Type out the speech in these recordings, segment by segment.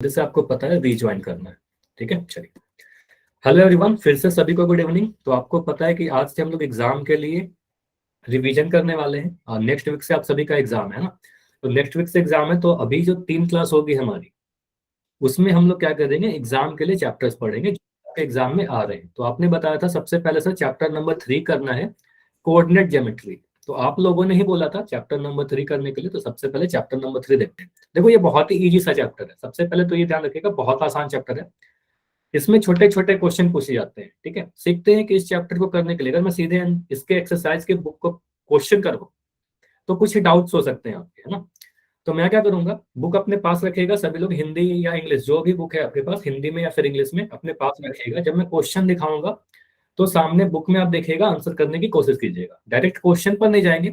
जैसे आपको पता है रीज्वाइन करना है। ठीक है, चलिए। हेलो एवरीवन, फिर से सभी को गुड इवनिंग। तो आपको पता है कि आज से हम लोग एग्जाम के लिए रिवीजन करने वाले हैं और नेक्स्ट वीक से आप सभी का एग्जाम है ना। तो नेक्स्ट वीक से एग्जाम है, तो अभी जो 3 क्लास होगी हमारी, उसमें हम लोग क्या करेंगे, एग्जाम के लिए चैप्टर्स पढ़ेंगे जो एग्जाम में आ रहे हैं। तो आपने बताया था सबसे पहले सर चैप्टर नंबर 3 करना है, कोऑर्डिनेट ज्योमेट्री। तो आप लोगों ने ही बोला था चैप्टर नंबर 3 करने के लिए, तो सबसे पहले चैप्टर नंबर 3 देखते हैं। देखो ये बहुत ही इजी सा चैप्टर है। सबसे पहले तो ये ध्यान रखिएगा, बहुत आसान चैप्टर है। इसमें छोटे छोटे क्वेश्चन पूछे जाते हैं। ठीक है, सीखते हैं कि इस चैप्टर को करने के लिए अगर मैं सीधे इसके एक्सरसाइज के बुक को क्वेश्चन करूँ तो कुछ ही डाउट्स हो सकते हैं आपके, है ना। तो मैं क्या करूंगा, बुक अपने पास रखिएगा सभी लोग, हिंदी या इंग्लिश जो भी बुक है आपके पास, हिंदी में या फिर इंग्लिश में, अपने पास रखिएगा। जब मैं क्वेश्चन दिखाऊंगा तो सामने बुक में आप देखिएगा, आंसर करने की कोशिश कीजिएगा। डायरेक्ट क्वेश्चन पर नहीं जाएंगे,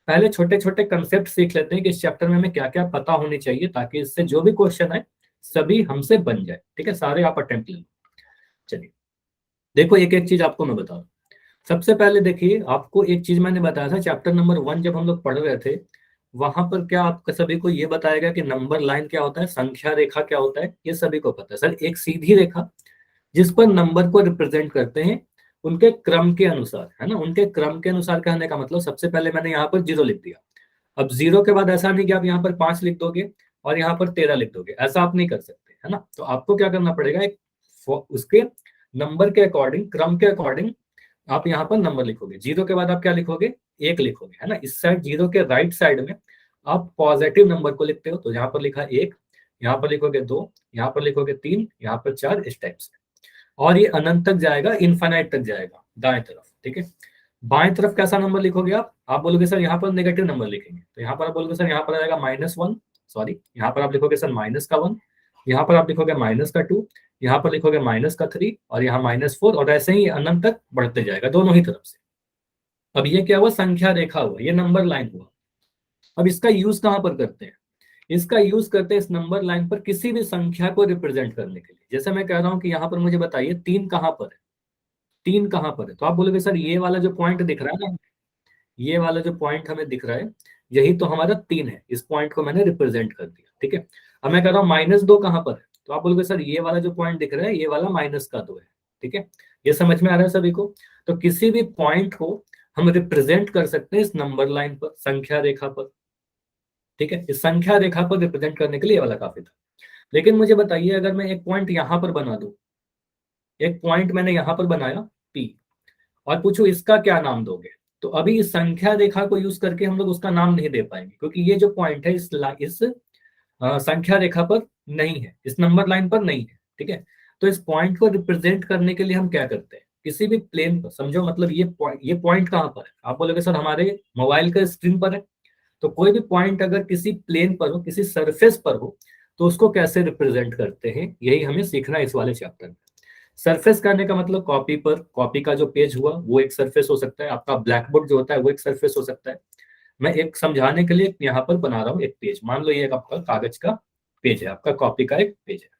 पहले छोटे छोटे कंसेप्ट सीख लेते हैं कि इस चैप्टर में हमें क्या क्या पता होनी चाहिए, ताकि इससे जो भी क्वेश्चन है सभी हमसे बन जाए। ठीक है, सारे आप अटेम्प्ट लें। चलिए देखो, एक एक चीज आपको मैं बताऊं। सबसे पहले देखिए, आपको एक चीज मैंने बताया था चैप्टर नंबर 1 जब हम लोग पढ़ रहे थे, वहां पर क्या आपका सभी को ये बताएगा कि नंबर लाइन क्या होता है, संख्या रेखा क्या होता है, ये सभी को पता है सर। एक सीधी रेखा जिस पर नंबर को रिप्रेजेंट करते हैं उनके क्रम के अनुसार, है ना। उनके क्रम के अनुसार कहने का मतलब, सबसे पहले मैंने यहाँ पर 0 लिख दिया। अब 0 के बाद ऐसा नहीं कि आप यहाँ पर 5 लिख दोगे और यहाँ पर 13 लिख दोगे, ऐसा आप नहीं कर सकते, है ना। तो आपको क्या करना पड़ेगा, एक उसके नंबर के अकॉर्डिंग, क्रम के अकॉर्डिंग आप यहाँ पर नंबर लिखोगे। 0 के बाद आप क्या लिखोगे, 1 लिखोगे, है ना। इस साइड 0 के राइट साइड में आप पॉजिटिव नंबर को लिखते हो, तो यहाँ पर लिखा 1, यहाँ पर लिखोगे 2, यहाँ पर लिखोगे 3, यहाँ पर 4, इस टाइप से। और ये अनंत तक जाएगा, इनफाइनाइट तक जाएगा दाएं तरफ। ठीक है, बाएं तरफ कैसा नंबर लिखोगे आप बोलोगे सर यहाँ पर नेगेटिव नंबर लिखेंगे, तो यहाँ पर आप बोलोगे सर यहाँ पर आएगा -1, सॉरी यहाँ पर आप लिखोगे सर -1, यहाँ पर आप लिखोगे -2, यहाँ पर लिखोगे -3 और यहाँ -4, और ऐसे ही अनंत तक बढ़ते जाएगा दोनों ही तरफ से। अब ये क्या हुआ, संख्या रेखा हुआ, ये नंबर लाइन हुआ। अब इसका यूज कहाँ पर करते हैं, इसका यूज करते हैं इस नंबर लाइन पर किसी भी संख्या को रिप्रेजेंट करने के लिए। जैसे मैं कह रहा हूँ कि यहाँ पर मुझे बताइए 3 कहाँ पर है, 3 कहाँ पर है, तो आप बोलोगे सर ये वाला जो पॉइंट दिख रहा है ना, ये वाला जो पॉइंट हमें दिख रहा है यही तो हमारा 3 है, इस पॉइंट को मैंने रिप्रेजेंट कर दिया। ठीक है, अब मैं कह रहा हूँ -2 कहाँ पर है, तो आप बोलोगे सर ये वाला जो पॉइंट दिख रहा है ये वाला -2 है। ठीक है, ये समझ में आ रहा है सभी को। तो किसी भी पॉइंट को हम रिप्रेजेंट कर सकते हैं इस नंबर लाइन पर, संख्या रेखा पर। ठीक है, इस संख्या रेखा पर रिप्रेजेंट करने के लिए ये वाला काफी था। लेकिन मुझे बताइए, अगर मैं एक पॉइंट यहाँ पर बना दूं, एक पॉइंट मैंने यहाँ पर बनाया P, और पूछो इसका क्या नाम दोगे, तो अभी इस संख्या रेखा को यूज करके हम लोग उसका नाम नहीं दे पाएंगे, क्योंकि ये जो पॉइंट है इस संख्या रेखा पर नहीं है, इस नंबर लाइन पर नहीं है। ठीक है, तो इस पॉइंट को रिप्रेजेंट करने के लिए हम क्या करते हैं, किसी भी प्लेन पर, समझो मतलब ये पॉइंट कहाँ पर है, आप बोलोगे सर हमारे मोबाइल का स्क्रीन पर है। तो कोई भी पॉइंट अगर किसी प्लेन पर हो, किसी सरफेस पर हो, तो उसको कैसे रिप्रेजेंट करते हैं, यही हमें सीखना है इस वाले चैप्टर में। सरफेस करने का मतलब कॉपी पर, कॉपी का जो पेज हुआ वो एक सरफेस हो सकता है, आपका ब्लैक बोर्ड जो होता है वो एक सरफेस हो सकता है। मैं एक समझाने के लिए यहाँ पर बना रहा हूँ एक पेज, मान लो ये आपका कागज का पेज है, आपका कॉपी का एक पेज है।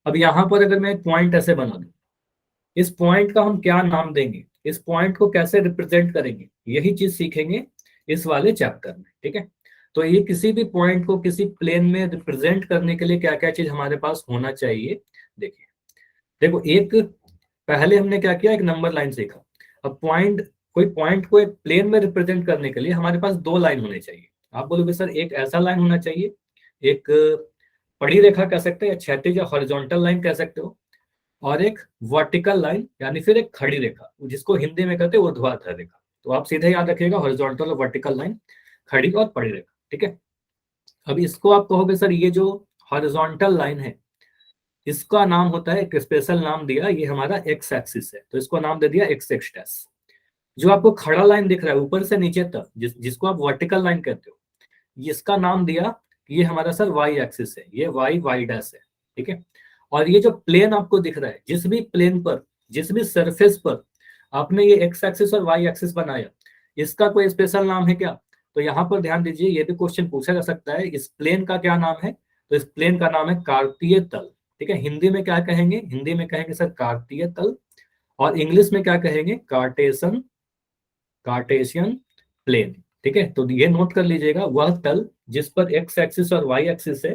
अब यहाँ पर अगर मैं एक पॉइंट ऐसे बना दूं, इस पॉइंट का हम क्या नाम देंगे, इस पॉइंट को कैसे रिप्रेजेंट करेंगे, यही चीज सीखेंगे इस वाले चैप्टर में। ठीक है, तो ये किसी भी पॉइंट को किसी प्लेन में रिप्रेजेंट करने के लिए क्या क्या चीज हमारे पास होना चाहिए। देखिए, देखो एक पहले हमने क्या किया, एक नंबर लाइन सीखा। अब पॉइंट, कोई पॉइंट को एक प्लेन में रिप्रेजेंट करने के लिए हमारे पास 2 लाइन होने चाहिए। आप बोलोगे सर एक ऐसा लाइन होना चाहिए, एक पड़ी रेखा कह सकते हैं, या क्षैतिज या हॉरिजॉन्टल लाइन कह सकते हो, और एक वर्टिकल लाइन यानी फिर एक खड़ी रेखा, जिसको हिंदी में कहते हैं ऊर्ध्वाधर रेखा। तो आप सीधे याद रखिएगा, हॉरिजॉन्टल और वर्टिकल लाइन, खड़ी और पड़ी रेखा। ठीक है, अब इसको आप कहोगे सर ये जो हॉरिजॉन्टल लाइन है इसका नाम होता है, एक स्पेशल नाम दिया, ये हमारा एक्स एक्सिस है, तो इसको नाम दे दिया एक्स एक्स डैश। जो आपको खड़ा लाइन दिख रहा है ऊपर से नीचे तक, जिसको आप वर्टिकल लाइन कहते हो, इसका नाम दिया, ये हमारा सर वाई एक्सिस है, ये वाई वाई डैश है। ठीक है, और ये जो प्लेन आपको दिख रहा है, जिस भी प्लेन पर, जिस भी सरफेस पर आपने ये एक्स एक्सिस और वाई एक्सिस बनाया, इसका कोई स्पेशल नाम है क्या, तो यहाँ पर ध्यान दीजिए, ये भी क्वेश्चन पूछा जा सकता है, इस प्लेन का क्या नाम है, तो इस प्लेन का नाम है कार्तीय तल। ठीक है, हिंदी में क्या कहेंगे, हिंदी में कहेंगे सर कार्तीय तल, और इंग्लिश में क्या कहेंगे, कार्टेशन, कार्टेशियन प्लेन। ठीक है, तो ये नोट कर लीजिएगा, वह तल जिस पर एक्स एक्सिस और वाई एक्सिस है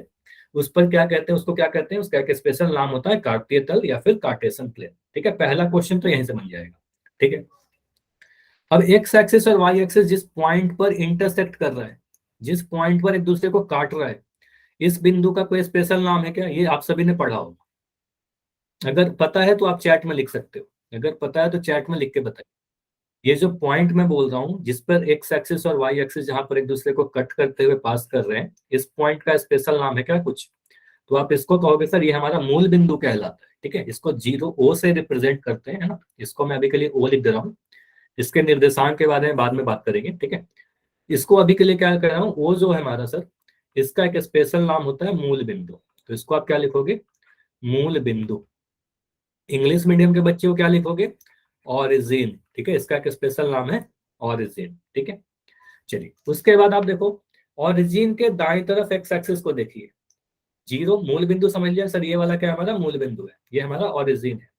उस पर क्या कहते हैं, उसको क्या कहते हैं, उसका एक स्पेशल नाम होता है कार्तीय तल या फिर कार्टेशियन प्लेन। ठीक है, पहला क्वेश्चन तो यहीं से बन जाएगा। ठीक है, अब एक्स एक्सिस और वाई एक्सिस जिस पॉइंट पर इंटरसेक्ट कर रहा है, जिस पॉइंट पर एक दूसरे को काट रहा है, इस बिंदु का कोई स्पेशल नाम है क्या? ये आप सभी ने पढ़ा होगा, अगर पता है तो आप चैट में लिख सकते हो, अगर पता है तो चैट में लिख के बताइए। ये जो पॉइंट मैं बोल रहा हूँ जिस पर एक्स एक्सिस और वाई एक्सिस जहां पर एक दूसरे को कट करते हुए पास कर रहे हैं, इस पॉइंट का स्पेशल नाम है क्या कुछ? तो आप इसको कहोगे सर ये हमारा मूल बिंदु कहलाता है। ठीक है, इसको 0 O से रिप्रेजेंट करते हैं, है ना। इसको मैं अभी के लिए O लिख दे रहा हूँ, इसके निर्देशांक के बारे में बाद में बात करेंगे। ठीक है, इसको अभी के लिए क्या कर रहा हूँ, O जो है हमारा सर, इसका एक स्पेशल नाम होता है मूल बिंदु। तो इसको आप क्या लिखोगे? मूल बिंदु। इंग्लिश मीडियम के बच्चे को क्या लिखोगे? ऑरिजिन। ठीक है, इसका एक स्पेशल नाम है ऑरिजिन। ठीक है, चलिए उसके बाद आप देखो, ऑरिजिन के दाएं तरफ एक्स एक्सिस को देखिए, 0 मूल बिंदु समझ लिया सर, ये वाला क्या हमारा मूल बिंदु है, ये हमारा ऑरिजिन है।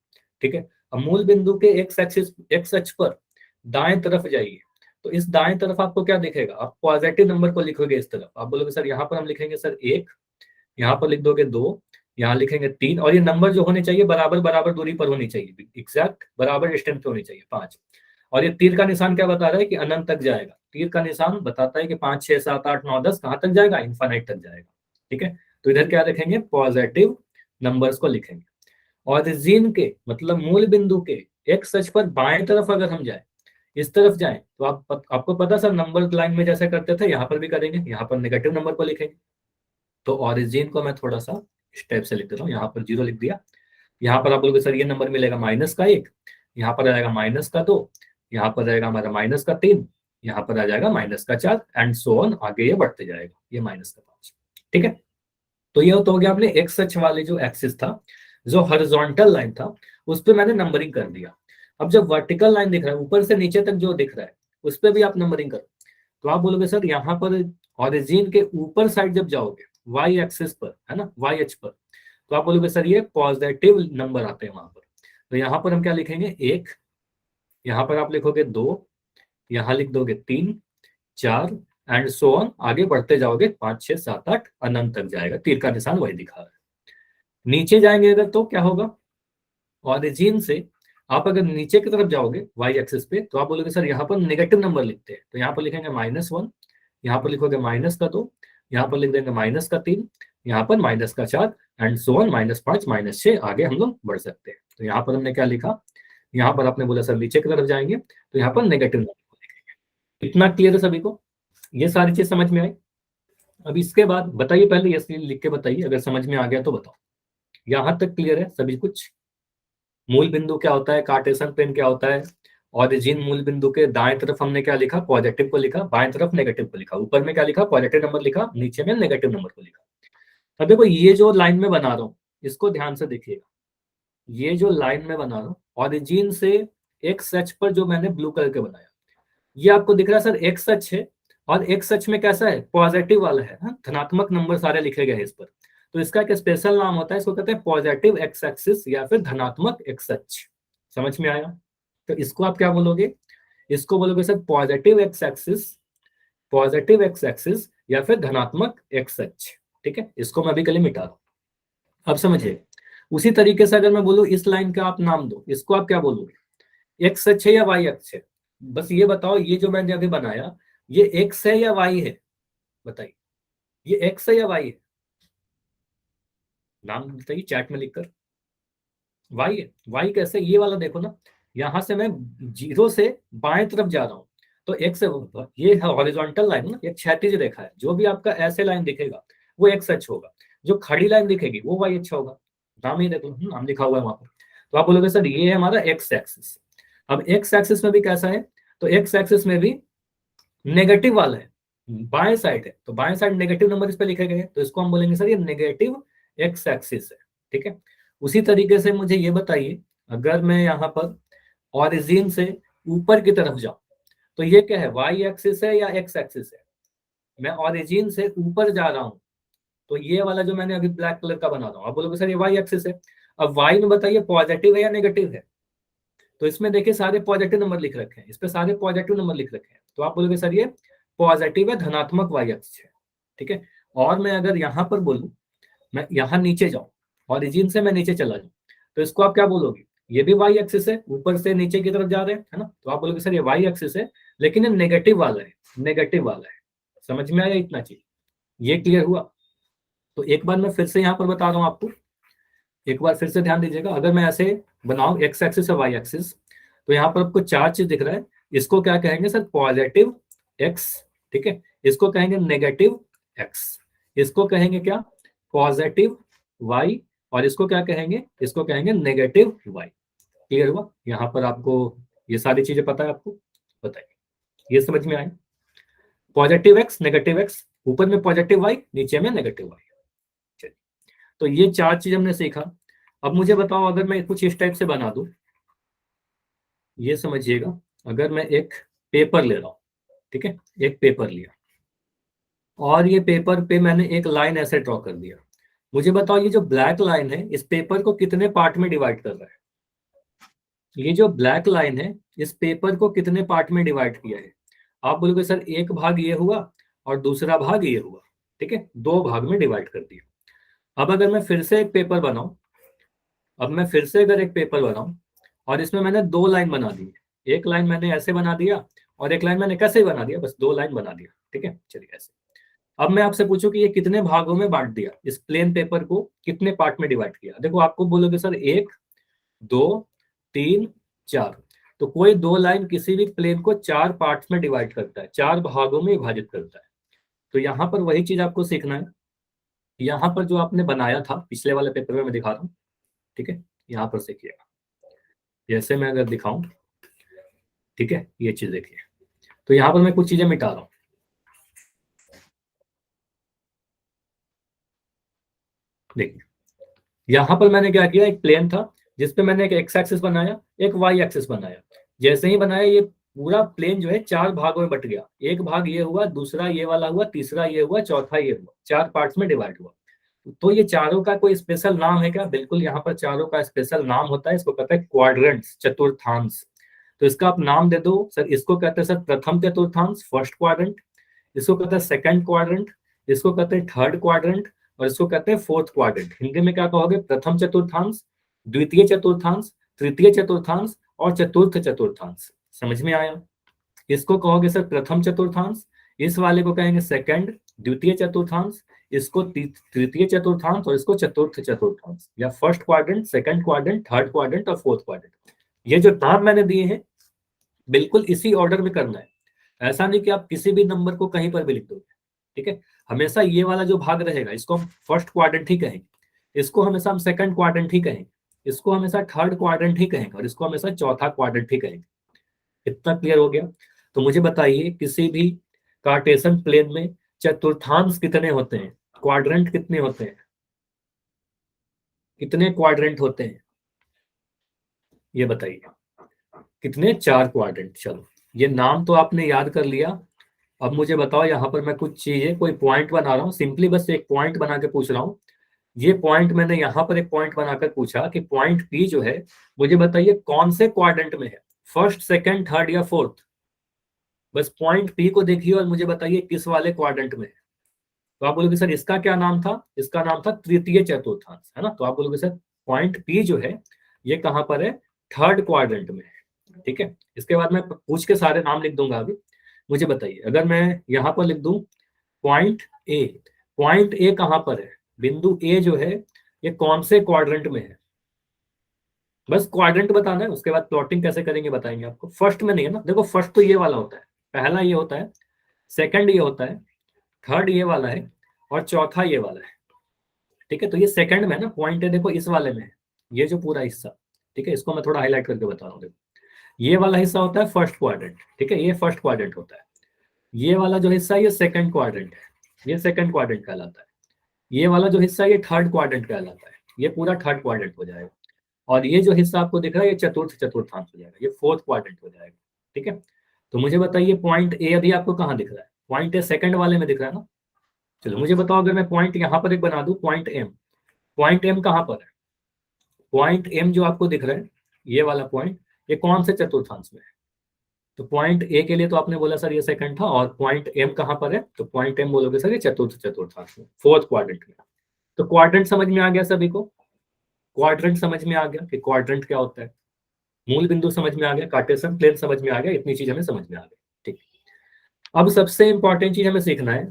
ठीक है, अब मूल बिंदु के एक्स एक्सिस, एक्स अक्ष पर दाएं तरफ जाइए, तो इस दाएं तरफ आपको क्या दिखेगा? आप पॉजिटिव नंबर को लिखोगे इस तरफ, आप बोलोगे सर यहाँ पर हम लिखेंगे सर 1, यहाँ पर लिख दोगे 2, यहाँ लिखेंगे 3, और ये नंबर जो होने चाहिए बराबर बराबर दूरी पर होनी चाहिए, एग्जैक्ट बराबर डिस्टेंस पे होनी चाहिए, 5। और ये तीर का निशान क्या बता रहा है कि अनंत तक जाएगा, तीर का निशान बताता है कि 5 6 7 8 9 10 कहाँ तक जाएगा? इन्फानाइट तक जाएगा। ठीक है, तो इधर क्या लिखेंगे? पॉजिटिव नंबर्स को लिखेंगे। ऑरिजिन के मतलब मूल बिंदु के एक्स अक्ष पर बाएं तरफ अगर हम जाए, इस तरफ जाएं, तो आपको पता सर नंबर लाइन में जैसे करते थे यहाँ पर भी करेंगे, यहाँ पर नेगेटिव नंबर को लिखेंगे। तो ऑरिजिन को मैं थोड़ा सा इस टाइप से लिख देता हूँ, यहाँ पर 0 लिख दिया, यहाँ पर आप बोलोगे सर ये नंबर मिलेगा -1, यहाँ पर आ जाएगा -2, यहाँ पर रहेगा हमारा -3, यहाँ पर आ जाएगा -4 एंड सो ऑन, आगे ये बढ़ते जाएगा, ये -5। ठीक है, तो ये तो हो गया अपने एक्स अक्ष वाले जो एक्सिस था, जो हॉरिजॉन्टल लाइन था, उस पर मैंने नंबरिंग कर दिया। अब जब वर्टिकल लाइन दिख रहा है, ऊपर से नीचे तक जो दिख रहा है, उस पर भी आप नंबरिंग करो। तो आप बोलोगे सर यहाँ पर ऑरिजिन के ऊपर साइड जब जाओगे, वाई एक्सिस पर, है ना, वाई अक्ष पर, तो आप बोलोगे सर ये पॉजिटिव नंबर आते हैं वहां पर। तो यहाँ पर हम क्या लिखेंगे? 1, यहाँ पर आप लिखोगे 2, यहाँ लिख दोगे 3 4 एंड सो ऑन, आगे बढ़ते जाओगे 5 6 7 8 अनंत तक जाएगा, तीर का निशान वही दिखा रहा है। नीचे जाएंगे अगर तो क्या होगा? ऑरिजिन से आप अगर नीचे की तरफ जाओगे वाई एक्सिस पे, तो आप बोलोगे सर यहाँ पर नेगेटिव नंबर लिखते हैं, तो यहाँ पर लिखेंगे -1, यहाँ पर लिखोगे -2, यहाँ पर लिख देंगे -3, यहाँ पर -4 एंड सो ऑन, -5 -6, आगे हम लोग बढ़ सकते हैं। तो यहाँ पर हमने क्या लिखा? यहाँ पर आपने बोला सर नीचे की तरफ जाएंगे, तो यहाँ पर नेगेटिव नंबर लिखेंगे। इतना क्लियर है सभी को? ये सारी चीज समझ में आई? अब इसके बाद बताइए, पहले ये लिख के बताइए, अगर समझ में आ गया तो बताओ। यहाँ तक क्लियर है सभी कुछ? मूल बिंदु क्या होता है, कार्टेशियन प्लेन क्या होता है, ऑरिजिन मूल बिंदु के दाएं तरफ हमने क्या लिखा? पॉजिटिव को लिखा, बाएं तरफ नेगेटिव को लिखा, ऊपर में क्या लिखा? पॉजिटिव नंबर लिखा, नीचे में नेगेटिव नंबर को लिखा। अब देखो ये जो लाइन में बना रहा हूँ, इसको ध्यान से देखिएगा, ये जो लाइन में बना रहा हूँ ऑरिजिन से एक्स अक्ष पर जो मैंने ब्लू कलर के बनाया, ये आपको दिख रहा है सर एक्स अक्ष है, और एक्स अक्ष में कैसा है? पॉजिटिव वाला है, धनात्मक नंबर सारे लिखे गए हैं इस पर। तो इसका एक स्पेशल नाम होता है, इसको कहते हैं पॉजिटिव एक्स एक्सिस या फिर धनात्मक एक्स अक्ष। समझ में आया? तो इसको आप क्या बोलोगे? इसको बोलोगे sir positive x axis, positive x axis या फिर धनात्मक एक्स अक्ष। ठीक है, इसको मैं अभी के लिए मिटा रहा हूं, अब समझिए। उसी तरीके से अगर मैं बोलूं इस लाइन का आप नाम दो, इसको आप क्या बोलोगे? एक्स अक्ष है या वाई अक्ष है? बस ये बताओ, ये जो मैंने अभी बनाया, ये एक्स है या वाई है? बताइए, ये एक्स है या वाई है? नाम बताइए चैट में लिखकर। वाई है। वाई कैसे? ये वाला देखो ना, यहां से मैं 0 से बाएं तरफ जा रहा हूं, तो एक्स, ये है हॉरिजॉन्टल लाइन ना, एक क्षैतिज रेखा है, जो भी आपका ऐसे लाइन दिखेगा वो एक्स अक्ष होगा, जो खड़ी लाइन दिखेगी वो वाई अक्ष होगा। नाम ही देख लो, नाम लिखा हुआ है वहां पर। तो आप बोलोगे सर ये है हमारा एक्स एक्सिस। अब एक्स एक्सिस में भी कैसा है? तो एक्स एक्सिस में भी नेगेटिव वाला है, बाएं साइड है, तो बाएं साइड नेगेटिव नंबर इस पे लिखे गए हैं, तो इसको हम बोलेंगे सर ये नेगेटिव एक्स एक्सिस है। ठीक है, उसी तरीके से मुझे ये बताइए, अगर मैं यहाँ पर ऑरिजिन से ऊपर की तरफ जाऊं, तो ये क्या है? वाई एक्सिस है या एक्स एक्सिस है? मैं ऑरिजिन से ऊपर जा रहा हूं, तो ये वाला जो मैंने अभी ब्लैक कलर का बना रहा हूं, आप बोलोगे सर ये वाई एक्सिस है। अब वाई में बताइए पॉजिटिव है या नेगेटिव है? तो इसमें देखिए सारे पॉजिटिव नंबर लिख रखे हैं, इस पे सारे पॉजिटिव नंबर लिख रखे हैं, तो आप बोलोगे सर ये पॉजिटिव है, धनात्मक वाई अक्ष है। ठीक है, और मैं अगर यहाँ पर बोलूं मैं यहाँ नीचे जाऊं, ओरिजिन से मैं नीचे चला जाऊं, तो इसको आप क्या बोलोगे, ये भी वाई एक्सिस है, ऊपर से नीचे की तरफ जा रहे हैं, है ना, तो आप बोलोगे सर ये वाई एक्सिस है, लेकिन ये नेगेटिव वाला है, नेगेटिव वाला है। समझ में आया इतना चीज, ये क्लियर हुआ। तो एक बार मैं फिर से यहाँ पर बता रहा हूँ आपको, एक बार फिर से ध्यान दीजिएगा, अगर मैं ऐसे बनाऊं एक्स एक्सिस और वाई एक्सिस, तो यहाँ पर आपको चार चीज दिख रहा है, इसको क्या कहेंगे सर, पॉजिटिव एक्स, ठीक है, इसको कहेंगे नेगेटिव एक्स, इसको कहेंगे क्या, पॉजिटिव वाई, और इसको क्या कहेंगे, इसको कहेंगे नेगेटिव वाई। क्लियर हुआ, यहाँ पर आपको ये सारी चीजें पता है आपको, बताइए ये समझ में आए, पॉजिटिव एक्स नेगेटिव एक्स, ऊपर में पॉजिटिव वाई, नीचे में नेगेटिव वाई। चलिए, तो ये चार चीज हमने सीखा। अब मुझे बताओ, अगर मैं कुछ इस टाइप से बना दूं, ये समझिएगा, अगर मैं एक पेपर ले रहा हूं, ठीक है, एक पेपर लिया, और ये पेपर पे मैंने एक लाइन ऐसे ड्रॉ कर दिया, मुझे बताओ ये जो ब्लैक लाइन है इस पेपर को कितने पार्ट में डिवाइड कर रहा है, ये जो ब्लैक लाइन है इस पेपर को कितने पार्ट में डिवाइड किया है। आप बोलोगे सर एक भाग ये हुआ और दूसरा भाग ये हुआ, ठीक है, दो भाग में डिवाइड कर दिया। अब अगर मैं फिर से एक पेपर बनाऊं, अब मैं फिर से अगर एक पेपर बनाऊं और इसमें मैंने दो लाइन बना दी, एक लाइन मैंने ऐसे बना दिया और एक लाइन मैंने कैसे बना दिया, बस दो लाइन बना दिया, ठीक है, चलिए ऐसे। अब मैं आपसे पूछूं कि ये कितने भागों में बांट दिया, इस प्लेन पेपर को कितने पार्ट में डिवाइड किया, देखो आपको बोलोगे सर एक, दो, तीन, चार, तो कोई दो लाइन किसी भी प्लेन को चार पार्ट्स में डिवाइड करता है, चार भागों में विभाजित करता है। तो यहाँ पर वही चीज आपको सीखना है, यहाँ पर जो आपने बनाया था पिछले वाले पेपर में मैं दिखा रहा हूँ, ठीक है, यहाँ पर सीखिएगा, जैसे मैं अगर दिखाऊं, ठीक है, ये चीज देखिए, तो यहाँ पर मैं कुछ चीजें मिटा रहा हूँ, देखिए यहाँ पर मैंने क्या किया, एक प्लेन था जिसपे मैंने एक एक्स एक्सिस बनाया, एक वाई एक्सिस बनाया, जैसे ही बनाया ये पूरा प्लेन जो है चार भागों में बट गया, एक भाग ये हुआ, दूसरा ये वाला हुआ, तीसरा ये हुआ, चौथा ये हुआ, चार पार्ट्स में डिवाइड हुआ। तो ये चारों का कोई स्पेशल नाम है क्या, बिल्कुल यहाँ पर चारों का स्पेशल नाम होता है, इसको कहते हैं क्वाड्रेंट्स, चतुर्थांश। तो इसका आप नाम दे दो सर, इसको कहते हैं सर प्रथम चतुर्थांश, फर्स्ट क्वाड्रेंट, इसको कहते हैं सेकंड क्वाड्रेंट, इसको कहते हैं थर्ड क्वाड्रेंट, और इसको कहते हैं फोर्थ क्वाड्रेंट। हिंदी में क्या कहोगे, प्रथम चतुर्थांश, द्वितीय चतुर्थांश, तृतीय चतुर्थांश और चतुर्थ चतुर्थांश। समझ में आया, इसको कहोगे सर प्रथम चतुर्थांश, इस वाले को कहेंगे सेकंड, द्वितीय चतुर्थांश, इसको तृतीय चतुर्थांश, और इसको चतुर्थ चतुर्थांश, या first quadrant, second quadrant, third quadrant और फोर्थ क्वाड्रेंट। ये जो नाम मैंने दिए हैं बिल्कुल इसी ऑर्डर में करना है, ऐसा नहीं कि आप किसी भी नंबर को कहीं पर भी लिख दोगे, ठीक है, हमेशा ये वाला जो भाग रहेगा इसको हम फर्स्ट क्वाड्रेंट ही कहेंगे, इसको हमेशा हम सेकंड क्वाड्रेंट ही कहेंगे, इसको हमेशा थर्ड क्वाड्रेंट ही कहेंगे, और इसको हमेशा चौथा क्वाड्रेंट ही कहेंगे। इतना क्लियर हो गया। तो मुझे बताइए किसी भी कार्टेशियन प्लेन में चतुर्थांश कितने होते हैं, क्वाड्रेंट कितने होते हैं, कितने क्वाड्रेंट होते हैं, ये बताइए, कितने, चार क्वाड्रेंट। चलो ये नाम तो आपने याद कर लिया। अब मुझे बताओ यहाँ पर मैं कुछ चीजें, कोई पॉइंट बना रहा हूँ, सिंपली बस एक पॉइंट बना के पूछ रहा हूँ। ये पॉइंट मैंने यहाँ पर एक पॉइंट बनाकर पूछा कि पॉइंट पी जो है, मुझे बताइए कौन से क्वाड्रेंट में है, फर्स्ट, सेकंड, थर्ड या फोर्थ। बस पॉइंट पी को देखिए और मुझे बताइए किस वाले क्वाड्रेंट में है। तो आप बोलोगे सर इसका क्या नाम था, इसका नाम था तृतीय चतुर्थांश, है ना, तो आप बोलोगे सर पॉइंट पी जो है ये कहाँ पर है, थर्ड क्वाड्रेंट में है, ठीक है। इसके बाद मैं पूछ के सारे नाम लिख दूंगा अभी। मुझे बताइए अगर मैं यहाँ पर लिख दूं पॉइंट ए, पॉइंट ए कहाँ पर है, बिंदु ए जो है ये कौन से क्वाड्रेंट में है, बस क्वाड्रेंट बताना है, उसके बाद प्लॉटिंग कैसे करेंगे बताएंगे आपको। फर्स्ट में नहीं है ना, देखो फर्स्ट तो ये वाला होता है, पहला ये होता है, सेकंड ये होता है, थर्ड ये वाला है, और चौथा ये वाला है, ठीक है। तो ये सेकंड में है ना, पॉइंट है देखो इस वाले में है, ये जो पूरा हिस्सा, ठीक है, इसको मैं थोड़ा हाईलाइट करके बता रहा हूँ। देखो ये वाला हिस्सा होता है फर्स्ट क्वाड्रेंट, ठीक है, ये फर्स्ट क्वाड्रेंट होता है। ये वाला जो हिस्सा है ये सेकंड क्वाड्रेंट है, ये सेकंड क्वाड्रेंट कहलाता है। ये वाला जो हिस्सा है ये थर्ड क्वाड्रेंट कहलाता है, ये पूरा थर्ड क्वाड्रेंट हो जाएगा। और ये जो हिस्सा आपको दिख रहा है ये चतुर्थ चतुर्थांश हो जाएगा, ये फोर्थ क्वाड्रेंट हो जाएगा, ठीक है। तो मुझे बताइए पॉइंट ए अभी आपको कहाँ दिख रहा है, पॉइंट ए सेकंड वाले में दिख रहा है ना। चलो मुझे बताओ अगर मैं पॉइंट यहाँ पर एक बना दूं पॉइंट एम, पॉइंट एम कहाँ पर है, पॉइंट एम जो आपको दिख रहा है ये वाला पॉइंट, ये कौन से चतुर्थांश में है। तो पॉइंट ए के लिए तो आपने बोला सर ये सेकंड था, और पॉइंट एम कहाँ पर है, तो पॉइंट एम बोलोगे सर ये चतुर्थ चतुर्थांश में, फोर्थ क्वाड्रेंट में। तो क्वाड्रेंट समझ में आ गया सभी को? क्वाड्रेंट समझ में आ गया कि क्वाड्रेंट क्या होता है? मूल बिंदु समझ में आ गया, कार्टेशियन प्लेन समझ में आ गया, इतनी चीज हमें समझ में आ गई। ठीक, अब सबसे इंपॉर्टेंट चीज हमें सीखना है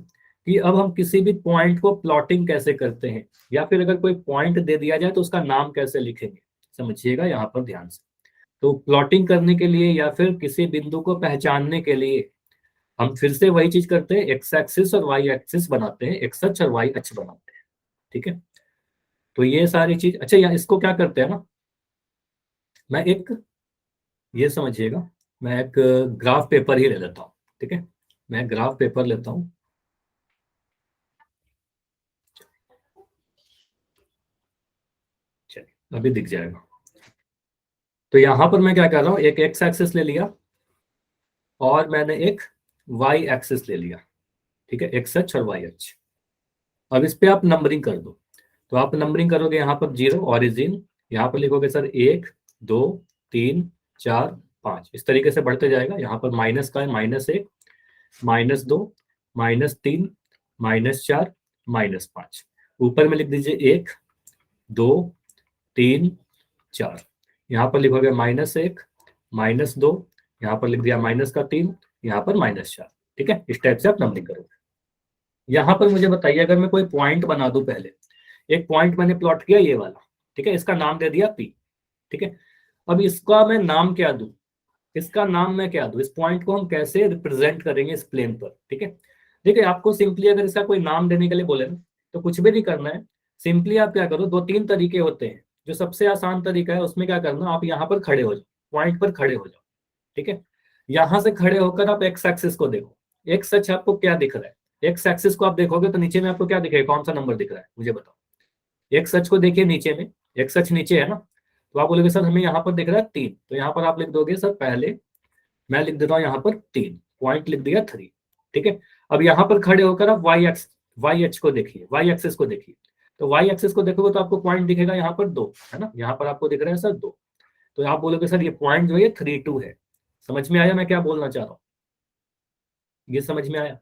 कि अब हम किसी भी पॉइंट को प्लॉटिंग कैसे करते हैं, या फिर अगर कोई पॉइंट दे दिया जाए तो उसका नाम कैसे लिखेंगे। समझिएगा यहाँ पर ध्यान से। तो प्लॉटिंग करने के लिए या फिर किसी बिंदु को पहचानने के लिए हम फिर से वही चीज करते हैं, एक्स एक्सिस और वाई एक्सिस बनाते हैं, एक्स अक्ष और वाई अक्ष बनाते हैं। ठीक है, तो ये सारी चीज। अच्छा, या इसको क्या करते हैं ना, मैं एक, ये समझिएगा, मैं एक ग्राफ पेपर ही ले लेता हूँ। ठीक है, मैं ग्राफ पेपर लेता हूँ। चलिए, अभी दिख जाएगा। तो यहां पर मैं क्या कर रहा हूँ, एक एक्स एक्सिस ले लिया और मैंने एक वाई एक्सिस ले लिया। ठीक है, एक्स अक्ष और वाई अक्ष। अब इस पे आप नंबरिंग कर दो। तो आप नंबरिंग करोगे यहाँ पर 0 ऑरिजिन, यहाँ पर लिखोगे सर 1 2 3 4 5, इस तरीके से बढ़ते जाएगा। यहाँ पर माइनस का है, -1 -2 -3 -4 -5। ऊपर में लिख दीजिए 1 2 3 4। यहाँ पर लिखोगे -1 -2, यहाँ पर लिख दिया -3, यहाँ पर -4। ठीक है, इस टाइप से आप नंबरिंग करोगे। यहाँ पर मुझे बताइए, अगर मैं कोई पॉइंट बना दूं, पहले एक पॉइंट मैंने प्लॉट किया ये वाला। ठीक है, इसका नाम दे दिया P। ठीक है, अब इसका मैं नाम क्या दूं, इसका नाम मैं क्या दूं, इस पॉइंट को हम कैसे रिप्रेजेंट करेंगे इस प्लेन पर। ठीक है, देखिए आपको सिंपली अगर इसका कोई नाम देने के लिए बोले ना, तो कुछ भी नहीं करना है। सिंपली आप क्या करो, 2-3 तरीके होते हैं। जो सबसे आसान तरीका है उसमें क्या करना, आप यहाँ पर खड़े हो जाओ, पॉइंट पर खड़े हो जाओ। ठीक है, यहां से खड़े होकर आप एक्स एक्सिस को देखो। एक्स अक्ष आपको क्या दिख रहा है, एक्स एक्सिस को आप देखोगे तो नीचे में आपको क्या दिखेगा, कौन सा नंबर दिख रहा है मुझे बताओ। एक्स अक्ष को देखिए नीचे में, एक्स अक्ष नीचे है ना, तो आप बोलोगे सर हमें यहाँ पर दिख रहा है 3, तो यहाँ पर आप लिख दोगे सर, पहले मैं लिख देता हूँ यहाँ पर 3, पॉइंट लिख दिया 3। ठीक है, अब यहाँ पर खड़े होकर आप वाई अक्ष को देखिए, वाई एक्सिस को देखिए। तो वाई एक्सिस को देखोगे तो आपको पॉइंट दिखेगा यहाँ पर 2, है ना, यहाँ पर आपको दिख रहा है सर 2। तो आप बोलोगे सर ये पॉइंट जो है 3 2 है। समझ में आया मैं क्या बोलना चाह रहा हूँ? ये समझ में आया?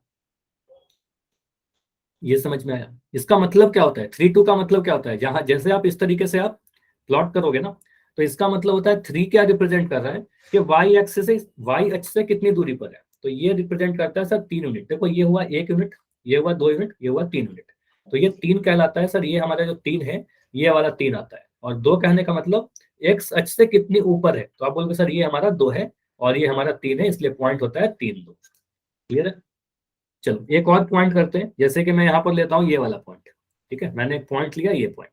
ये समझ में आया? इसका मतलब क्या होता है, 3 2 का मतलब क्या होता है, जहां जैसे आप इस तरीके से आप प्लॉट करोगे ना, तो इसका मतलब होता है 3 क्या रिप्रेजेंट कर रहा है कि वाई एक्सिस से, वाई अक्ष से कितनी दूरी पर है। तो ये रिप्रेजेंट करता है सर 3 यूनिट। देखो ये हुआ 1 यूनिट, ये हुआ 2 यूनिट, ये हुआ 3 यूनिट। तो ये 3 कहलाता है सर, ये हमारा जो 3 है, ये वाला 3 आता है। और 2 कहने का मतलब एक्स अक्ष से कितनी ऊपर है, तो आप बोलोगे सर ये हमारा 2 है और ये हमारा 3 है, इसलिए पॉइंट होता है 3 2। क्लियर है? चलो एक और पॉइंट करते हैं, जैसे कि मैं यहाँ पर लेता हूँ ये वाला पॉइंट। ठीक है, मैंने एक पॉइंट लिया, ये पॉइंट,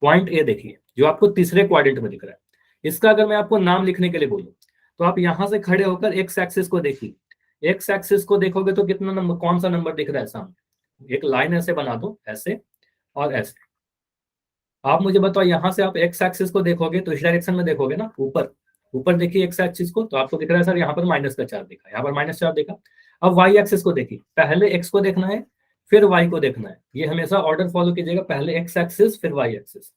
पॉइंट ए देखिए जो आपको तीसरे क्वाड्रेंट में दिख रहा है। इसका अगर मैं आपको नाम लिखने के लिए बोलूँ, तो आप यहाँ से खड़े होकर एक्स एक्सिस को देखिए। एक्स एक्सिस को देखोगे तो कितना नंबर, कौन सा नंबर दिख रहा है सामने। एक लाइन ऐसे बना दो, ऐसे और ऐसे। आप मुझे बताओ, यहाँ से आप एक्स एक्सिस को देखोगे तो इस डायरेक्शन में देखोगे ना, ऊपर ऊपर देखिए एक्स एक्सिस को, तो आपको दिख रहा है सर यहाँ पर -4 दिखा, यहाँ पर -4 देखा। अब वाई एक्सिस को देखिए, पहले एक्स को देखना है फिर वाई को देखना है। ये हमेशा ऑर्डर फॉलो कीजिएगा, पहले एक्स एक्सिस फिर वाई एक्सिस।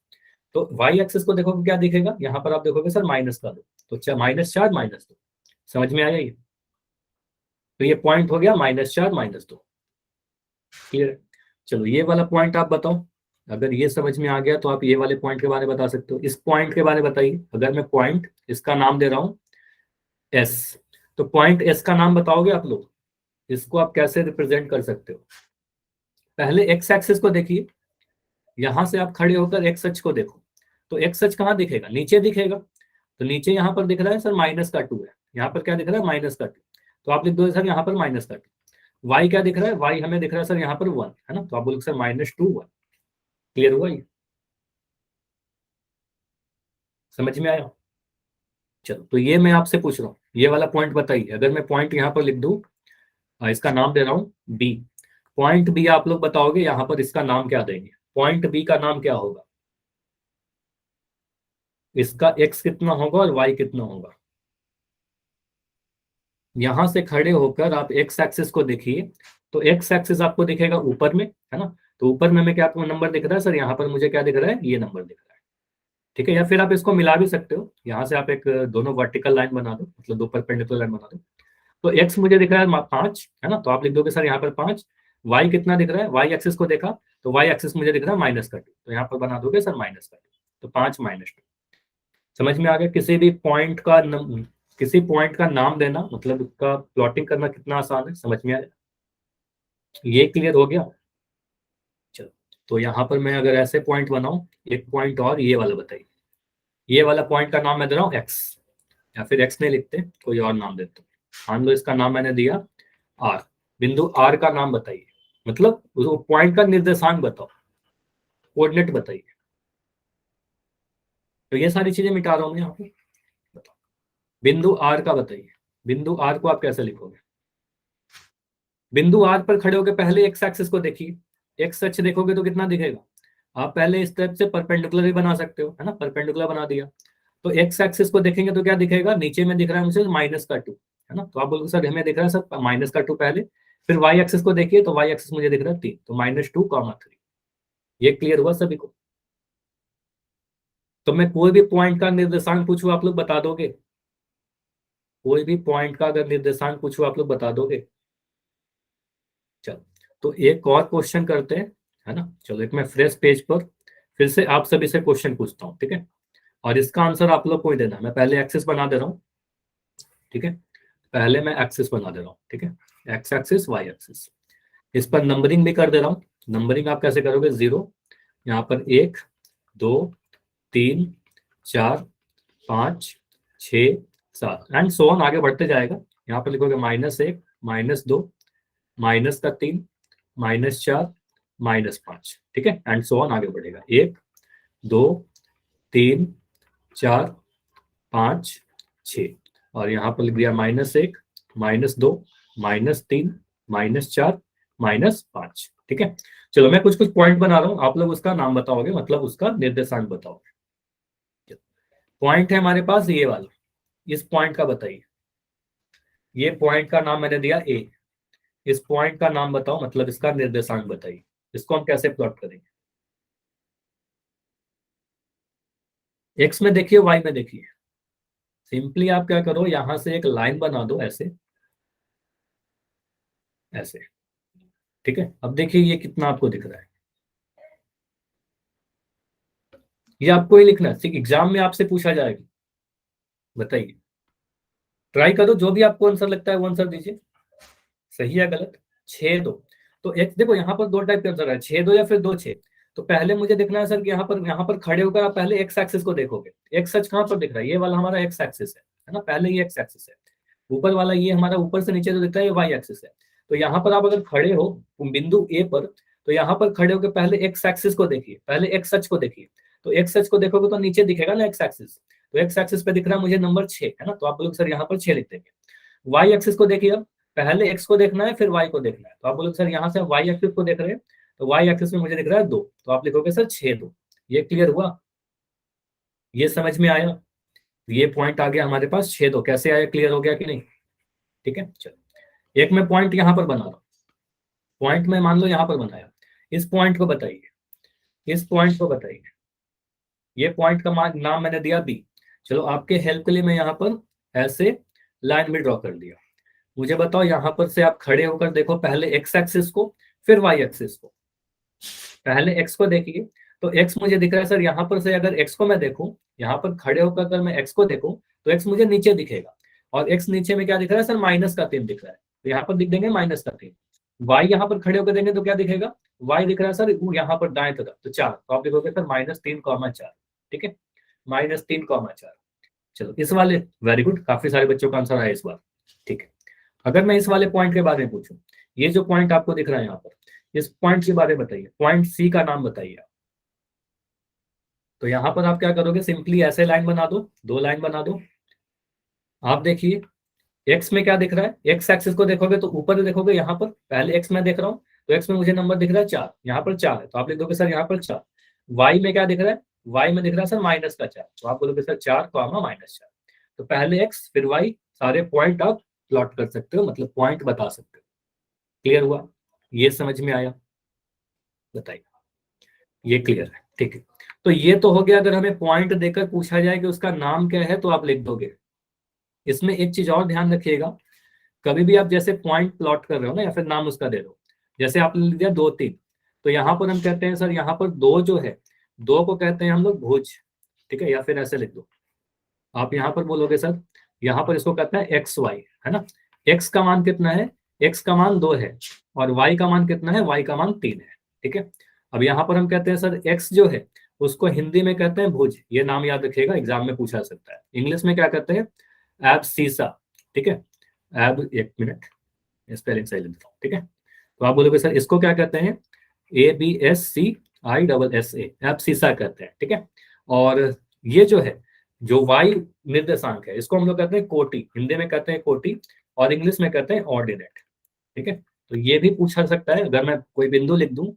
तो वाई एक्सिस को देखोगे क्या दिखेगा, यहाँ पर आप देखोगे सर -2, तो -4 -2। समझ में आया ये? तो ये पॉइंट हो गया -4 -2। क्लियर? चलो ये वाला पॉइंट आप बताओ, अगर ये समझ में आ गया तो आप ये वाले पॉइंट के बारे में बता सकते हो। इस पॉइंट के बारे में बताइए, अगर मैं पॉइंट इसका नाम दे रहा हूं एस, तो पॉइंट एस का नाम बताओगे आप लोग, इसको आप कैसे रिप्रेजेंट कर सकते हो। पहले एक्स एक्सिस को देखिए, यहां से आप खड़े होकर एक्स अक्ष को देखो। तो एक्स अक्ष कहाँ दिखेगा, नीचे दिखेगा। तो नीचे यहाँ पर दिख रहा है सर -2 है, यहाँ पर क्या दिख रहा है -2। तो आप लिख दो सर यहाँ पर -2। वाई क्या दिख रहा है, वाई हमें दिख रहा है सर यहाँ पर 1, है ना, तो आप बोलोगे सर -2 1। क्लियर हुआ ये? समझ में आया? चलो तो ये मैं आपसे पूछ रहा हूँ, ये वाला पॉइंट बताइए। अगर मैं पॉइंट यहाँ पर लिख दूं, इसका नाम दे रहा हूँ बी, पॉइंट बी, आप लोग बताओगे यहाँ पर इसका नाम क्या देंगे, पॉइंट बी का नाम क्या होगा। इसका एक्स कितना होगा और वाई कितना होगा। यहां से खड़े होकर आप एक्स एक्सिस को देखिए, तो एक्स एक्सिस आपको दिखेगा ऊपर में, है ना। तो ऊपर में क्या आपको नंबर दिख रहा है सर, यहाँ पर मुझे क्या दिख रहा है, ये नंबर दिख रहा है। ठीक है, या फिर आप इसको मिला भी सकते हो, यहाँ से आप एक दोनों वर्टिकल लाइन बना दो, मतलब 2 परपेंडिकुलर लाइन बना दो। तो एक्स मुझे दिख रहा है 5, है ना, तो आप लिख दोगे सर यहाँ पर 5। वाई कितना दिख रहा है, वाई एक्सिस को देखा तो वाई एक्सिस मुझे दिख रहा है -2, तो यहाँ पर बना दोगे सर -2, तो 5 -2। समझ में आ गया? किसी पॉइंट का नाम देना मतलब उसका प्लॉटिंग करना कितना आसान है, समझ में आया? ये क्लियर हो गया? चलो, तो यहाँ पर मैं अगर ऐसे पॉइंट बनाऊं, एक पॉइंट और ये वाला बताइए, ये वाला पॉइंट का नाम मैं दे रहा हूँ एक्स, या फिर एक्स नहीं लिखते, कोई और नाम देते, मान लो इसका नाम मैंने दिया आर। बिंदु आर का नाम बताइए, मतलब वो पॉइंट का निर्देशांक बताओ, कोऑर्डिनेट बताइए। तो ये सारी चीजें मिटा रहा हूँ मैं यहाँ पे। बताओ, बिंदु आर का बताइए। बिंदु आर को आप कैसे लिखोगे? बिंदु आर पर खड़े होकर पहले एक्स एक्सिस को देखिए, एक्स अक्ष देखोगे तो कितना दिखेगा? आप पहले इस तरफ से परपेंडिकुलर भी बना सकते हो, है ना, परपेंडिकुलर बना दिया तो एक्स एक्सिस को देखेंगे तो क्या दिखेगा? नीचे में दिख रहा है मुझे -2, है ना, तो आप बोलोगे सर हमें दिख रहा है सर -2 पहले, फिर वाई एक्सिस को देखिए तो वाई एक्सिस मुझे दिख रहा है 3, तो -2, 3। ये क्लियर हुआ सभी को? तो मैं कोई भी पॉइंट का निर्देशांक पूछूं आप लोग बता दोगे? कोई भी पॉइंट का अगर निर्देशांक पूछूं आप लोग बता दोगे? चलो, तो एक और क्वेश्चन करते हैं, है ना। चलो, एक मैं फ्रेश पेज पर फिर से आप सभी से क्वेश्चन पूछता हूँ, ठीक है, और इसका आंसर आप लोग को ही देना है। मैं पहले एक्सिस बना दे रहा हूँ, ठीक है, पहले मैं एक्सिस बना दे रहा हूँ, ठीक है, एक्स एक्सिस वाई एक्सिस। इस पर नंबरिंग भी कर दे रहा हूँ। नंबरिंग आप कैसे करोगे? 0, यहाँ पर 1, 2, 3, 4, 5, 6, 7 एंड सो ऑन आगे बढ़ते जाएगा। यहाँ पर लिखोगे -1, -2, -3, -4, -5, ठीक है, एंड सो ऑन आगे बढ़ेगा। 1, 2, 3, 4, 5, 6, और यहाँ पर लिख दिया -1, -2, -3, -4, -5, ठीक है। चलो, मैं कुछ कुछ पॉइंट बना रहा हूँ, आप लोग उसका नाम बताओगे, मतलब उसका निर्देशांक बताओगे। पॉइंट है हमारे पास ये वाला, इस पॉइंट का बताइए। ये पॉइंट का नाम मैंने दिया ए, इस पॉइंट का नाम बताओ, मतलब इसका निर्देशांक बताइए। इसको हम कैसे प्लॉट करेंगे? एक्स में देखिए, वाई में देखिए। सिंपली आप क्या करो, यहां से एक लाइन बना दो ऐसे, ऐसे, ठीक है। अब देखिए ये कितना आपको दिख रहा है, ये आपको ही लिखना है, एग्जाम में आपसे पूछा जाएगा। बताइए, ट्राई करो, जो भी आपको आंसर लगता है वो आंसर दीजिए, सही या गलत। 6, 2, तो एक देखो यहाँ पर दो टाइप के आंसर है, 6, 2 या फिर 2, 6। तो पहले मुझे देखना है सर कि यहाँ पर खड़े होकर आप पहले एक्स एक्सिस को देखोगे। एक्स सच कहाँ पर दिख रहा है? ये वाला हमारा एक्स एक्सिस है ना, पहले ये एक्स एक्सिस है। ऊपर वाला ये हमारा ऊपर से नीचे जो दिखता है ये वाई एक्सिस है। तो यहाँ पर आप अगर खड़े हो बिंदु ए पर, तो यहाँ पर खड़े होकर पहले एक्स एक्सिस को देखिए, पहले एक्स सच को देखिए। तो एक्स सच को देखोगे तो नीचे दिखेगा ना एक्स एक्सिस, तो एक्स एक्सिस पे दिख रहा है मुझे नंबर 6, है ना, तो आप लोग सर यहाँ पर 6 लिख देंगे। वाई एक्सिस को देखिए, अब पहले एक्स को देखना है फिर वाई को देखना है, तो आप बोलोगे सर यहाँ से वाई एक्सिस को देख रहे हैं, तो वाई एक्सिस में मुझे दिख रहा है 2, तो आप लिखोगे सर 6, 2। ये क्लियर हुआ? ये समझ में आया? ये पॉइंट आ गया हमारे पास 6, 2। कैसे आया? क्लियर हो गया कि नहीं? ठीक है, चलो, एक मैं पॉइंट यहाँ पर बना रहा हूँ। पॉइंट में मान लो यहाँ पर बनाया, इस पॉइंट को बताइए, इस पॉइंट को बताइए। ये पॉइंट का नाम मैंने दिया बी। चलो, आपके हेल्प के लिए मैं यहाँ पर ऐसे लाइन भी ड्रॉ कर दिया। मुझे बताओ, यहाँ पर से आप खड़े होकर देखो पहले एक्स एक्सिस को फिर वाई एक्सिस को। पहले एक्स को देखिए, तो एक्स मुझे दिख रहा है सर, यहाँ पर से अगर एक्स को मैं देखूं, यहाँ पर खड़े होकर अगर मैं एक्स को देखूं तो एक्स मुझे नीचे दिखेगा, और एक्स नीचे में क्या दिख रहा है सर? -3 दिख रहा है, तो यहाँ पर दिख देंगे -3। वाई यहाँ पर खड़े होकर देंगे तो क्या दिखेगा? वाई दिख रहा है सर वो यहाँ पर दाएं तरफ, तो 4, तो आप लिखोगे सर -3, 4, ठीक है, -3, 4। चलो, इस वाले, वेरी गुड, काफी सारे बच्चों का आंसर आया इस बार, ठीक है। अगर मैं इस वाले पॉइंट के बारे में पूछूं, ये जो पॉइंट आपको दिख रहा है यहाँ पर, इस पॉइंट के बारे में बताइए, पॉइंट सी का नाम बताइए। तो यहाँ पर आप क्या करोगे? सिंपली ऐसे लाइन बना दो, 2 लाइन बना दो। आप देखिए, एक्स में क्या दिख रहा है? एक्स एक्सिस को देखोगे तो ऊपर देखोगे, यहाँ पर पहले एक्स में देख रहा हूँ, तो एक्स में मुझे नंबर दिख रहा है 4, यहाँ पर 4 है, तो आप लिख दोगे सर यहाँ पर 4। वाई में क्या दिख रहा है? वाई में दिख रहा है सर -4, तो आप बोलोगे सर 4, -4। तो पहले एक्स फिर वाई, सारे पॉइंट आप प्लॉट कर सकते हो, मतलब पॉइंट बता सकते हो। क्लियर हुआ? ये समझ में आया? बताइए, ये क्लियर है? ठीक है, तो ये तो हो गया, अगर हमें पॉइंट देकर पूछा जाए कि उसका नाम क्या है तो आप लिख दोगे। इसमें एक चीज और ध्यान रखिएगा, कभी भी आप जैसे पॉइंट प्लॉट कर रहे हो ना, या फिर नाम उसका दे दो, जैसे आपने लिख दिया 2, 3, तो यहाँ पर हम कहते हैं सर, यहाँ पर दो जो है, दो को कहते हैं हम लोग भुज, ठीक है, या फिर ऐसे लिख दो आप, यहाँ पर बोलोगे सर, यहाँ पर इसको कहते हैं एक्स वाई, है ना। एक्स का मान कितना है, एक्स का मान 2 है, और वाई का मान कितना है, वाई का मान 3 है, ठीक है। अब यहाँ पर हम कहते हैं सर एक्स जो है उसको हिंदी में कहते हैं भुज, ये नाम याद रखिएगा, एग्जाम में पूछा सकता है। इंग्लिश में क्या कहते हैं, एब्सिसा, ठीक है। एब, एक मिनट स्पेलिंग सही लिखता हूँ, ठीक है। तो आप बोलोगे सर इसको क्या कहते हैं, ABSCISSA, एब्सिसा कहते हैं, ठीक है। और ये जो है, जो वाई निर्देशांक है, इसको हम लोग कहते हैं कोटि, हिंदी में कहते हैं कोटि, और इंग्लिश में कहते हैं ऑर्डिनेट, ठीक है। तो ये भी पूछा सकता है, अगर मैं कोई बिंदु लिख दूं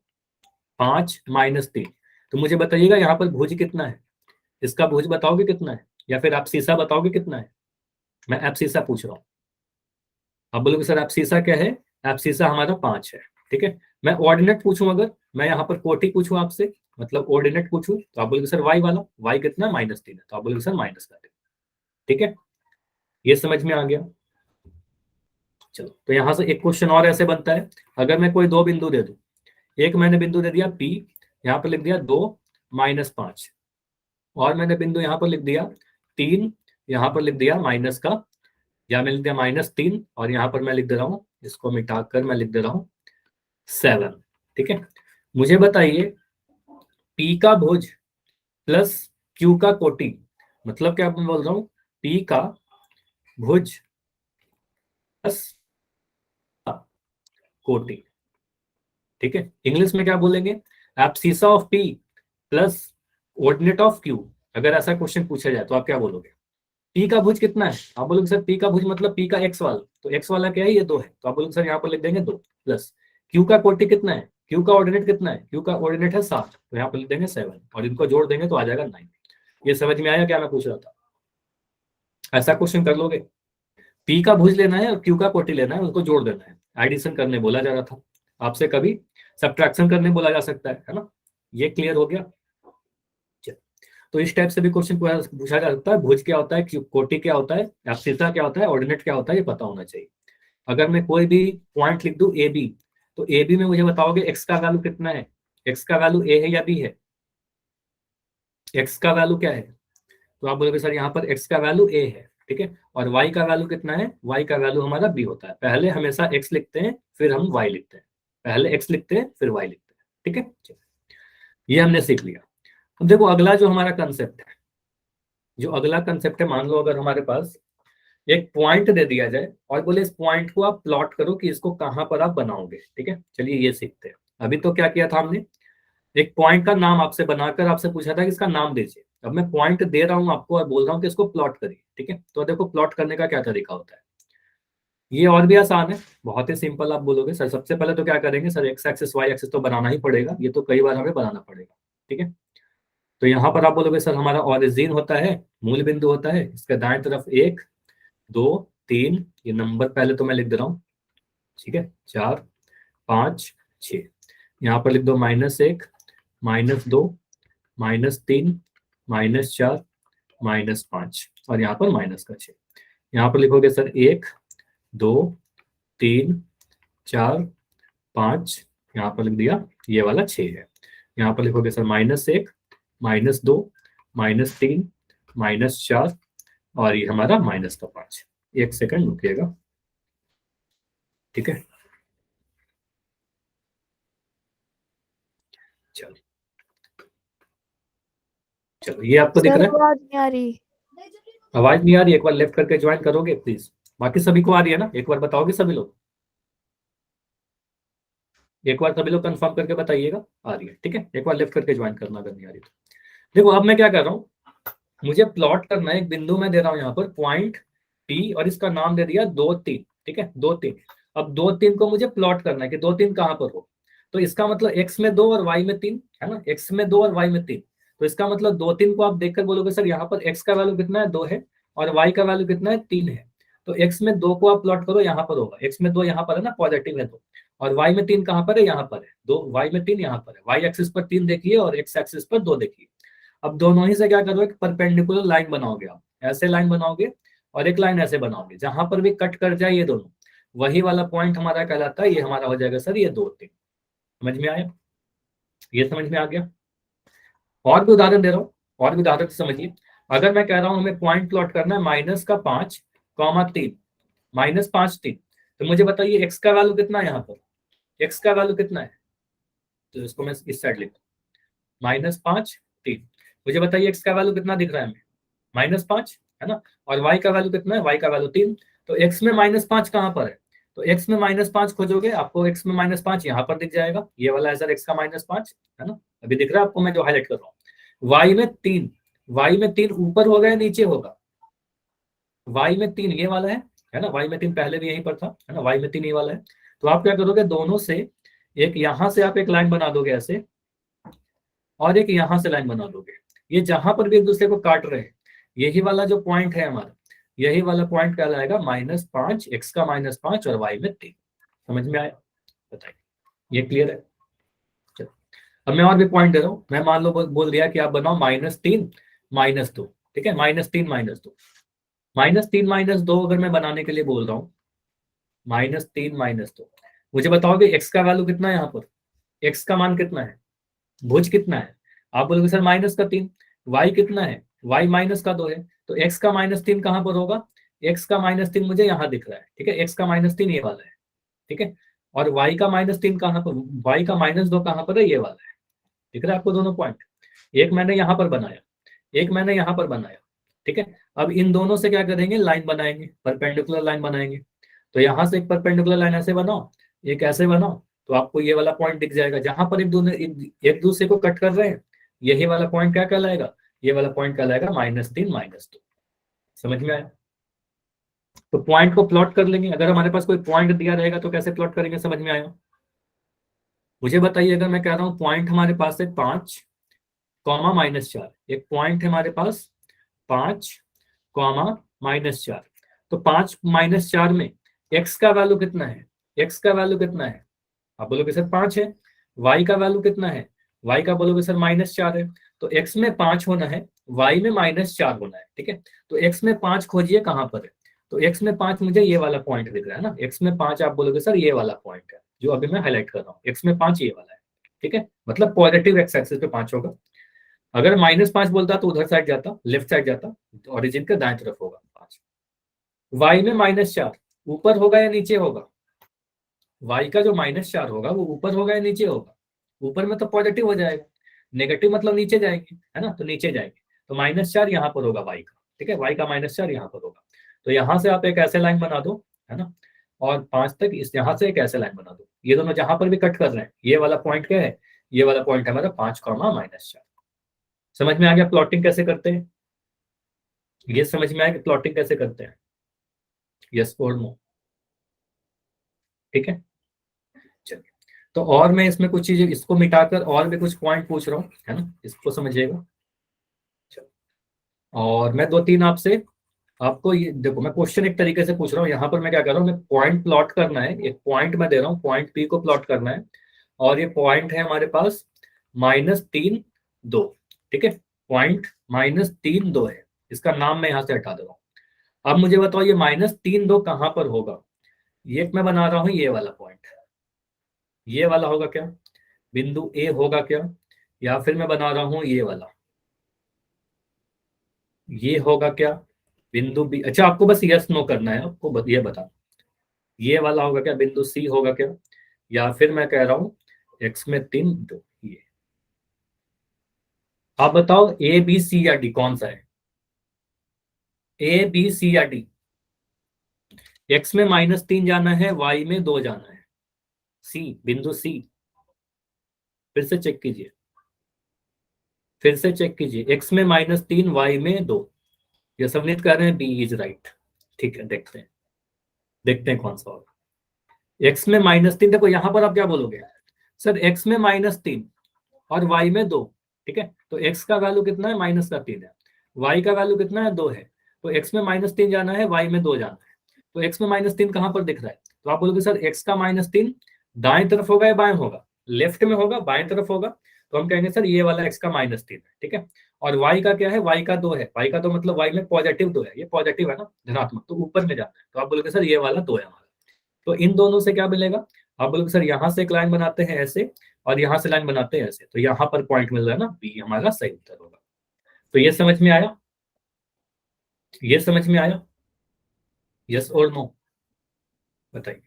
5-3, तो मुझे बताइएगा यहाँ पर भुज कितना है, इसका भुज बताओगे कितना है, या फिर आप सीसा बताओगे कितना है। मैं एब्सिसा पूछ रहा हूँ, आप बोलोगे सर एब्सिसा क्या है, एब्सिसा हमारा 5 है, ठीक है। मैं ऑर्डिनेट पूछूं, अगर मैं यहाँ पर कोटि पूछूं आपसे, मतलब ऑर्डिनेट पूछूं, तो आप बोलोगे सर वाई वाला, वाई कितना है, -3 है, तो आप बोलोगे सर माइनस कर दे, ठीक है। ये समझ में आ गया। चलो, तो यहां से एक क्वेश्चन और ऐसे बनता है, अगर मैं कोई दो बिंदु दे दूं, एक मैंने बिंदु दे दिया P, यहाँ पर लिख दिया 2-5, और मैंने बिंदु यहाँ पर लिख दिया 3, यहाँ पर लिख दिया माइनस का, या मैं लिख दिया -3, और यहाँ पर मैं लिख दे रहा हूँ, इसको मिटाकर मैं लिख दे रहा हूँ 7, ठीक है। मुझे बताइए P का भुज प्लस Q का कोटि, मतलब क्या मैं बोल रहा हूँ, P का भुज प्लस कोटि, ठीक है। इंग्लिश में क्या बोलेंगे, abscissa of P plus ordinate of Q। अगर ऐसा क्वेश्चन पूछा जाए तो आप क्या बोलोगे, P का भुज कितना है, आप बोलोगे सर P का भुज मतलब P का x वाला, तो x वाला क्या है, ये 2 है, तो आप बोलोगे सर यहाँ पर लिख देंगे 2, प्लस Q का कोटि कितना है, Q का ऑर्डिनेट कितना है, Q का ऑर्डिनेट है 7, तो यहाँ पर लिख देंगे 7, और इनको जोड़ देंगे तो आ जाएगा 9। ये समझ में आया क्या मैं पूछ रहा था, ऐसा क्वेश्चन कर लोगे। P का भुज लेना है और Q का कोटि लेना है, उसको जोड़ देना है, एडिशन करने बोला जा रहा था आपसे, कभी सब्ट्रैक्शन करने बोला जा सकता है ना। ये क्लियर हो गया। तो इस टाइप से भी क्वेश्चन पूछा जा सकता है, भुज क्या होता है, कोटि क्या होता है, एब्सिसा क्या होता है, ऑर्डिनेट क्या होता है, ये पता होना चाहिए। अगर मैं कोई भी पॉइंट लिख दूं ए बी, तो ए बी में मुझे बताओगे एक्स का वैल्यू कितना है, एक्स का वैल्यू ए है या बी है, एक्स का वैल्यू क्या है, तो आप बोलोगे सर यहाँ पर एक्स का वैल्यू ए है, ठीक है। और वाई का वैल्यू कितना है, वाई का वैल्यू हमारा बी होता है। पहले हमेशा एक्स लिखते हैं फिर हम वाई लिखते हैं, पहले एक्स लिखते हैं फिर वाई लिखते हैं, ठीक है। ये हमने सीख लिया। अब देखो अगला जो हमारा कंसेप्ट है, जो अगला कंसेप्ट है, मान लो अगर हमारे पास एक पॉइंट दे दिया जाए और बोले इस पॉइंट को आप प्लॉट करो कि इसको कहां पर आप बनाओगे, ठीक है। चलिए ये सीखते हैं। अभी तो क्या किया था हमने, एक पॉइंट का नाम आपसे बनाकर आपसे पूछा था कि इसका नाम दीजिए। अब मैं पॉइंट दे रहा हूं आपको और बोल रहा हूं कि इसको प्लॉट करिए, ठीक है। तो देखो प्लॉट करने का क्या तरीका होता है, ये और भी आसान है, बहुत ही सिंपल। आप बोलोगे सर सबसे पहले तो क्या करेंगे sir, x axis y axis तो बनाना ही पड़ेगा, ये तो कई बार हमें बनाना पड़ेगा, ठीक है। तो यहाँ पर आप बोलोगे सर हमारा ऑरिजिन होता है, मूल बिंदु होता है, इसके दाएं तरफ 1 2 3, ये नंबर पहले तो मैं लिख दे रहा हूँ, ठीक है, 4 5 6, यहाँ पर लिख दो -1 -2 -3 -4 -5, और यहाँ पर माइनस का 6। यहाँ पर लिखोगे सर 1 2 3 4 5, यहाँ पर लिख दिया ये वाला 6 है। यहाँ पर लिखोगे सर -1 -2 -3 -4, और ये हमारा -5। एक सेकंड रुकिएगा, ठीक है। चलो चलो, ये आपको दिख सर रहा है, आवाज नहीं आ रही। आवाज नहीं आ रही, एक बार लेफ्ट करके ज्वाइन करोगे प्लीज। बाकी सभी को आ रही है ना, एक बार बताओगे सभी लोग, एक बार सभी लोग कंफर्म करके बताइएगा आ रही है, ठीक है। एक बार लेफ्ट करके ज्वाइन करना अगर नहीं आ रही तो। देखो अब मैं क्या कर रहा हूँ, मुझे प्लॉट करना है, एक बिंदु मैं दे रहा हूँ यहाँ पर पॉइंट पी, और इसका नाम दे दिया 2 3, ठीक है, 2 3। अब 2 3 को मुझे प्लॉट करना है कि 2 3 कहाँ पर हो, तो इसका मतलब एक्स में 2 और वाई में 3, है ना, एक्स में 2 और वाई में 3। तो इसका मतलब 2 3 को आप देखकर बोलोगे सर यहाँ पर एक्स का वैल्यू कितना है, 2 है, और वाई का वैल्यू कितना है, 3 है। तो एक्स में 2 को आप प्लॉट करो, यहाँ पर होगा, एक्स में 2 यहाँ पर है ना, पॉजिटिव है 2, और वाई में 3 कहाँ पर है, यहाँ पर है 2, वाई में 3 यहाँ पर है, वाई एक्सिस पर 3 देखिए और एक्स एक्सिस पर 2 देखिए। अब दोनों ही से क्या करोगे, परपेंडिकुलर लाइन बनाओगे, आप ऐसे लाइन बनाओगे और एक लाइन ऐसे बनाओगे, जहां पर भी कट कर जाए ये दोनों, वही वाला पॉइंट हमारा कहलाता है, ये हमारा हो जाएगा सर ये 2 3। समझ में आया। ये समझ में आ गया। और भी उदाहरण दे रहा हूँ, और भी उदाहरण से समझिए। अगर मैं कह रहा हूँ हमें पॉइंट प्लॉट करना है -5, -3, -5, 3, तो मुझे बताइए एक्स का वैल्यू कितना है यहाँ पर, एक्स का वैल्यू कितना है, तो इसको मैं इस साइड लिखता हूँ -5, 3। मुझे बताइए एक्स का वैल्यू कितना दिख रहा है हमें, -5 है ना, और वाई का वैल्यू कितना है, वाई का वैल्यू 3। तो एक्स में -5 कहाँ पर है, तो एक्स में -5 खोजोगे, आपको एक्स में -5 यहाँ पर दिख जाएगा, ये वाला है सर एक्स का -5, है ना, अभी दिख रहा है आपको, मैं जो हाईलाइट कर रहा हूँ। वाई में 3, वाई में 3 ऊपर होगा या नीचे होगा, वाई में 3 ये वाला है ना, वाई में 3 पहले भी यहीं पर था, है ना, वाई में 3 ये वाला है। तो आप क्या करोगे, दोनों से एक यहां से आप एक लाइन बना दोगे ऐसे, और एक यहां से लाइन बना दोगे, ये जहां पर भी एक दूसरे को काट रहे हैं, यही वाला जो पॉइंट है हमारा, यही वाला पॉइंट कहलाएगा -5, एक्स का -5 और वाई में 3। समझ में आया, बताइए, ये क्लियर है। चलो, अब मैं और भी पॉइंट दे रहा हूँ। मैं मान लो बोल दिया कि आप बनाओ -3, -2, ठीक है, -3, -2, -3, -2 अगर मैं बनाने के लिए बोल रहा हूँ, -3, -2, मुझे बताओगे एक्स का वैल्यू कितना है यहाँ पर, एक्स का मान कितना है, भुज कितना है, आप बोलोगे सर -3। वाई कितना है, वाई -2 है, तो एक्स का -3 कहाँ पर होगा, एक्स का -3 मुझे यहाँ दिख रहा है, ठीक है, एक्स का -3 ये वाला है, ठीक है, और वाई का -3 कहाँ पर, वाई का -2 कहाँ पर है, ये वाला है, दिख रहा है आपको दोनों पॉइंट। एक मैंने यहाँ पर बनाया, एक मैंने यहाँ पर बनाया, ठीक है। अब इन दोनों से क्या करेंगे, लाइन बनाएंगे, परपेंडिकुलर लाइन बनाएंगे। तो यहाँ से एक परपेंडिकुलर लाइन ऐसे बनाओ, एक ऐसे बनाओ, तो आपको ये वाला पॉइंट दिख जाएगा, जहां पर एक दूसरे को कट कर रहे हैं, यही वाला पॉइंट क्या कहलाएगा, ये वाला पॉइंट कहलाएगा -3, -2। समझ में आया। तो पॉइंट को प्लॉट कर लेंगे, अगर हमारे पास कोई पॉइंट दिया रहेगा तो कैसे प्लॉट करेंगे, समझ में आया। मुझे बताइए, अगर मैं कह रहा हूँ पॉइंट हमारे पास है 5, -4, एक पॉइंट है हमारे पास 5, -4, तो 5 -4 में एक्स का वैल्यू कितना है, एक्स का वैल्यू कितना है, आप बोलोगे सर 5 है। वाई का वैल्यू कितना है, वाई का बोलोगे सर -4 है। तो एक्स में 5 होना है, वाई में -4 होना है, ठीक है। तो एक्स में 5 खोजिए कहां पर है, तो एक्स में 5 मुझे ये वाला पॉइंट दिख रहा है ना, एक्स में 5 आप बोलोगे सर ये वाला पॉइंट है जो अभी मैं हाईलाइट कर रहा हूँ, एक्स में 5 ये वाला है, ठीक है, मतलब पॉजिटिव एक्स एक्सिस पे 5 होगा। अगर -5 बोलता तो उधर साइड जाता, लेफ्ट साइड जाता, ऑरिजिन के दाएं तरफ होगा 5। वाई में -4 ऊपर होगा या नीचे होगा, वाई का जो -4 होगा वो ऊपर होगा या नीचे होगा, ऊपर में तो पॉजिटिव हो जाएगा, नेगेटिव मतलब नीचे जाएंगे, है ना, तो नीचे जाएंगे। तो -4 यहाँ पर होगा वाई का, ठीक है, वाई का -4 यहाँ पर होगा। तो यहाँ से आप एक ऐसे लाइन बना दो, है ना, और 5 तक इस यहाँ से एक ऐसे लाइन बना दो, ये दोनों जहां पर भी कट कर रहे हैं, ये वाला पॉइंट क्या है, ये वाला पॉइंट है हमारा 5, -4। समझ में आ गया प्लॉटिंग कैसे करते हैं, ये समझ में आया कि प्लॉटिंग कैसे करते हैं, यस और नो, ठीक है। चलिए, तो और मैं इसमें कुछ चीजें इसको मिटाकर और भी कुछ पॉइंट पूछ रहा हूँ, है ना, इसको समझिएगा। चलो, और मैं 2-3 आपसे, आपको ये देखो, मैं क्वेश्चन एक तरीके से पूछ रहा हूँ, यहाँ पर मैं क्या कर रहा हूँ, मैं पॉइंट प्लॉट करना है, एक पॉइंट मैं दे रहा हूँ, पॉइंट पी को प्लॉट करना है, और ये पॉइंट है हमारे पास -3, 2, ठीक है, पॉइंट -3, 2 है, इसका नाम मैं यहाँ से हटा दे रहा हूँ। अब मुझे बताओ ये -3, 2 कहाँ पर होगा, ये मैं बना रहा हूँ ये वाला पॉइंट, ये वाला होगा क्या, बिंदु ए होगा क्या, या फिर मैं बना रहा हूं ये वाला, ये होगा क्या, बिंदु बी। अच्छा, आपको बस यस नो करना है, आपको ये बता, ये वाला होगा क्या, बिंदु सी होगा क्या, या फिर मैं कह रहा हूं एक्स में 3, 2, ये। आप बताओ ए बी सी या डी कौन सा है, ए बी सी या डी, एक्स में -3 जाना है, वाई में 2 जाना है, सी, बिंदु सी, फिर से चेक कीजिए, फिर से चेक कीजिए, एक्स में -3, वाई में 2, ये सबमिट कर रहे हैं, बी इज राइट, ठीक है, देखते हैं, देखते हैं कौन सा होगा। एक्स में -3, देखो यहां पर आप क्या बोलोगे, सर एक्स में -3 और वाई में 2, ठीक है, तो एक्स का वैल्यू कितना है, -3 है, वाई का वैल्यू कितना है, 2 है, तो एक्स में -3 जाना है, वाई में 2 जाना है, तो एक्स में -3 कहां पर दिख रहा है, तो आप बोलोगे सर एक्स का -3 दाएं तरफ होगा या बाएं होगा, लेफ्ट में होगा, बाएं तरफ होगा, तो हम कहेंगे सर ये वाला एक्स का -3 है, ठीक है। और वाई का क्या है, वाई का 2 है, वाई का 2 मतलब वाई में +2 है, ये पॉजिटिव है ना, धनात्मक, तो ऊपर में जाना है, तो आप बोलोगे सर ये वाला 2 है हमारा। तो इन दोनों से क्या मिलेगा, आप बोलोगे सर यहाँ से एक लाइन बनाते हैं ऐसे और यहाँ से लाइन बनाते हैं ऐसे, तो यहाँ पर पॉइंट मिल रहा है ना, बी हमारा सही उत्तर होगा। तो ये समझ में आया, ये समझ में आया, यस और नो, बताइए।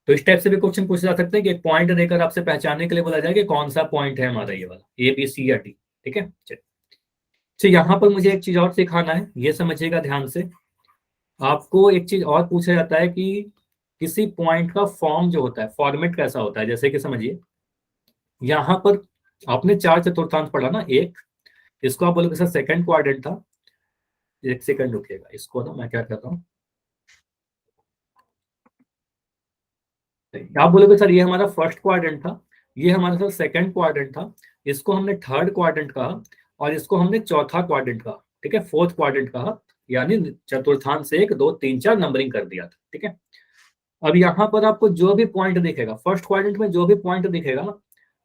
तो इस टाइप से भी क्वेश्चन पूछे जा सकते हैं कि एक पॉइंट देकर आपसे पहचानने के लिए बोला जाए कि कौन सा पॉइंट है हमारा ये वाला, ए बी सी या डी। ठीक है, चलिए। तो यहाँ पर मुझे एक चीज और सिखाना है, ये समझिएगा ध्यान से। आपको एक चीज और पूछा जाता है कि किसी पॉइंट का फॉर्म जो होता है, फॉर्मेट कैसा होता है। जैसे कि समझिए यहाँ पर आपने 4/4 पढ़ा ना, एक, इसको आप बोलोगे सर सेकंड क्वाड्रेंट था। एक सेकंड रुकिएगा, इसको ना मैं क्या करता हूँ, आप बोलोगे सर ये हमारा फर्स्ट क्वाड्रेंट था, ये हमारा सर सेकंड क्वाड्रेंट था, इसको हमने थर्ड क्वाड्रेंट कहा और इसको हमने चौथा क्वाड्रेंट कहा। ठीक है, फोर्थ क्वाड्रेंट कहा, यानी चतुर्थांश से 1 2 3 4 नंबरिंग कर दिया था। ठीक है, अब यहाँ पर आपको जो भी पॉइंट दिखेगा फर्स्ट क्वाड्रेंट में, जो भी पॉइंट दिखेगा ना,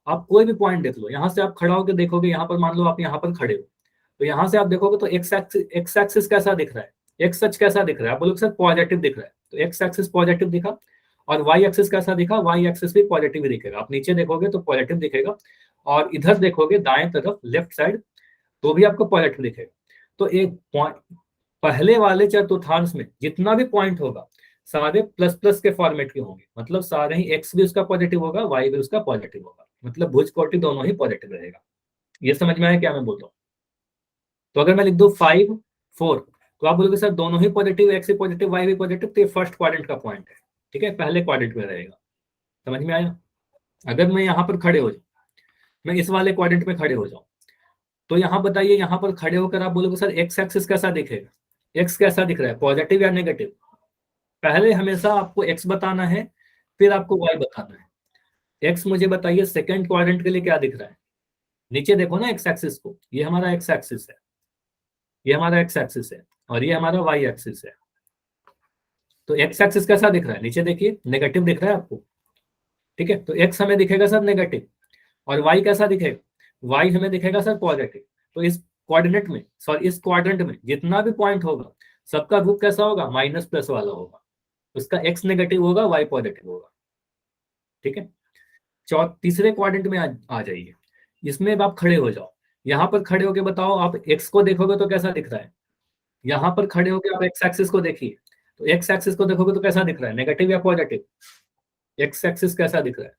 आप कोई भी पॉइंट देख लो। यहाँ से आप खड़ा होकर देखोगे, यहाँ पर मान लो आप यहाँ पर खड़े हो, तो यहाँ से आप देखोगे तो एक्स एक्सिस कैसा दिख रहा है, एक्स अक्ष कैसा दिख रहा है। आप बोलोगे सर पॉजिटिव दिख रहा है, तो एक्स एक्सिस पॉजिटिव दिखा। और वाई एक्सिस कैसा दिखा, वाई एक्सिस भी पॉजिटिव दिखेगा। आप नीचे देखोगे तो पॉजिटिव दिखेगा, और इधर देखोगे दाएं तरफ लेफ्ट साइड, तो भी आपको पॉजिटिव दिखेगा। तो एक पॉइंट पहले वाले चतुर्थांश में जितना भी पॉइंट होगा सारे प्लस प्लस के फॉर्मेट के होंगे, मतलब सारे ही एक्स भी उसका पॉजिटिव होगा, वाई भी उसका पॉजिटिव होगा, मतलब भुज कोटि दोनों ही पॉजिटिव रहेगा। ये समझ में आया क्या मैं बोल रहा हूँ। तो अगर मैं लिख दूं 5 4, तो आप बोलोगे सर दोनों ही पॉजिटिव, एक्स भी पॉजिटिव वाई भी पॉजिटिव, तो ये फर्स्ट क्वाड्रेंट का पॉइंट है। ठीक है, पहले क्वाड्रेंट में रहेगा। समझ में आया। अगर मैं यहाँ पर खड़े हो जाऊँ, मैं इस वाले क्वाड्रेंट में खड़े हो जाऊँ, तो यहाँ बताइए, यहाँ पर खड़े होकर आप बोलोगे सर एक्स एक्सिस कैसा दिखेगा, एक्स कैसा दिख रहा है, पॉजिटिव या नेगेटिव। पहले हमेशा आपको एक्स बताना है, फिर आपको वाई बताना है। एक्स मुझे बताइए सेकंड क्वाड्रेंट के लिए क्या दिख रहा है, नीचे देखो ना एक्स एक्सिस को, ये हमारा एक्स एक्सिस है, ये हमारा एक्स एक्सिस है, और ये हमारा वाई एक्सिस है। तो एक्स एक्सिस कैसा दिख रहा है, नीचे देखिए नेगेटिव दिख रहा है आपको। ठीक है, तो एक्स हमें दिखेगा सर नेगेटिव, और वाई कैसा दिखेगा, वाई हमें दिखेगा सर पॉजिटिव। तो इस कोऑर्डिनेट में, सॉरी इस क्वाड्रेंट में जितना भी पॉइंट होगा सबका रूप कैसा होगा, माइनस प्लस वाला होगा। उसका एक्स नेगेटिव होगा, वाई पॉजिटिव होगा। ठीक है, तीसरे क्वाड्रेंट में आ जाइए, इसमें अब आप खड़े हो जाओ। यहाँ पर खड़े होके बताओ, आप एक्स को देखोगे तो कैसा दिख रहा है, यहाँ पर खड़े होके आप एक्स एक्सिस को देखिए, तो एक्स एक्सिस को देखोगे तो कैसा दिख रहा है, नेगेटिव या पॉजिटिव। एक्स एक्सिस कैसा दिख रहा है,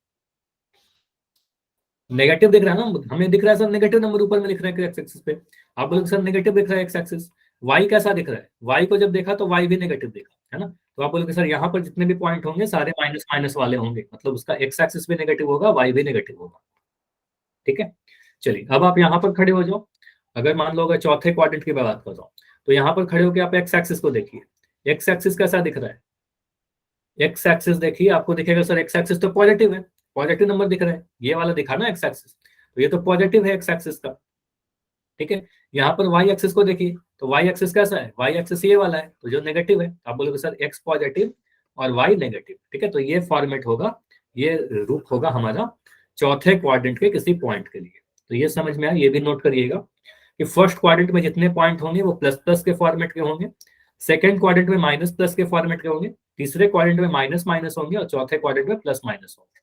नेगेटिव दिख रहा है ना, हमें दिख रहा है सर नेगेटिव नंबर ऊपर में लिख रहे हैं एक्स एक्सिस पे। आप बोलोगे सर नेगेटिव दिख रहा है एक्स एक्सिस। वाई कैसा दिख रहा है, वाई को जब देखा तो वाई भी नेगेटिव देखा है ना, तो आप बोलोगे सर यहाँ पर जितने भी पॉइंट होंगे सारे माइनस माइनस वाले होंगे, मतलब उसका एक्स एक्सिस भी नेगेटिव होगा, वाई भी नेगेटिव होगा। ठीक है, चलिए अब आप यहाँ पर खड़े हो जाओ। अगर मान लो अगर चौथे क्वाड्रेंट की मैं बात कर रहा हूँ, तो यहाँ पर खड़े होकर आप एक्स एक्सिस को देखिए, एक्स एक्सिस कैसा दिख रहा है, एक्स एक्सिस देखिए, आपको दिखेगा सर एक्स एक्सिस तो पॉजिटिव है, पॉजिटिव नंबर दिख रहा है, ये वाला दिखा ना एक्स एक्सिस, तो ये तो पॉजिटिव है एक्स एक्सिस का। ठीक है, यहाँ पर वाई एक्सिस को देखिए, तो वाई एक्सिस कैसा है, वाई एक्सिस ये वाला है, तो जो नेगेटिव है आप बोलोगे सर एक्स पॉजिटिव और वाई नेगेटिव। ठीक है, तो ये फॉर्मेट होगा, ये रूप होगा हमारा चौथे क्वाड्रेंट के किसी पॉइंट के लिए। तो ये समझ में आया, ये भी नोट करिएगा कि फर्स्ट क्वाड्रेंट में जितने पॉइंट होंगे वो प्लस प्लस के फॉर्मेट के होंगे, सेकंड क्वाड्रेंट में माइनस प्लस के फॉर्मेट के होंगे, तीसरे क्वाड्रेंट में माइनस माइनस होंगे, और चौथे क्वाड्रेंट में प्लस माइनस होंगे।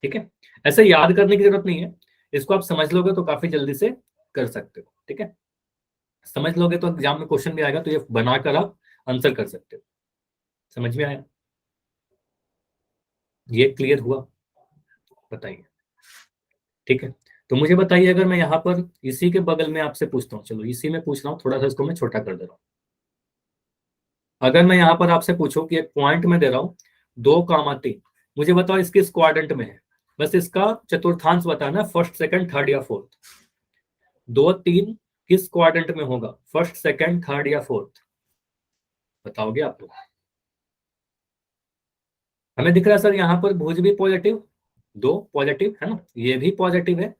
ठीक है, ऐसे याद करने की जरूरत नहीं है, इसको आप समझ लोगे तो काफी जल्दी से कर सकते हो। ठीक है, समझ लोगे तो एग्जाम में क्वेश्चन भी आएगा तो ये बनाकर आप आंसर कर सकते हो। समझ में आया, ये क्लियर हुआ, बताइए। ठीक है, तो मुझे बताइए अगर मैं यहाँ पर इसी के बगल में आपसे पूछता हूँ, चलो इसी में पूछ रहा हूँ, थोड़ा सा इसको मैं छोटा कर दे रहा हूँ। अगर मैं यहाँ पर आपसे पूछूं कि एक पॉइंट में दे रहा हूँ 2,3, मुझे बताओ इसके किस क्वाड्रेंट में है, बस इसका चतुर्थांश बताना, फर्स्ट सेकंड थर्ड या फोर्थ। 2 3 किस क्वाड्रेंट में होगा, फर्स्ट सेकंड थर्ड या फोर्थ, बताओगे आप लोग। हमें दिख रहा है सर यहाँ पर भुज भी पॉजिटिव, 2 पॉजिटिव है ना, ये भी पॉजिटिव है,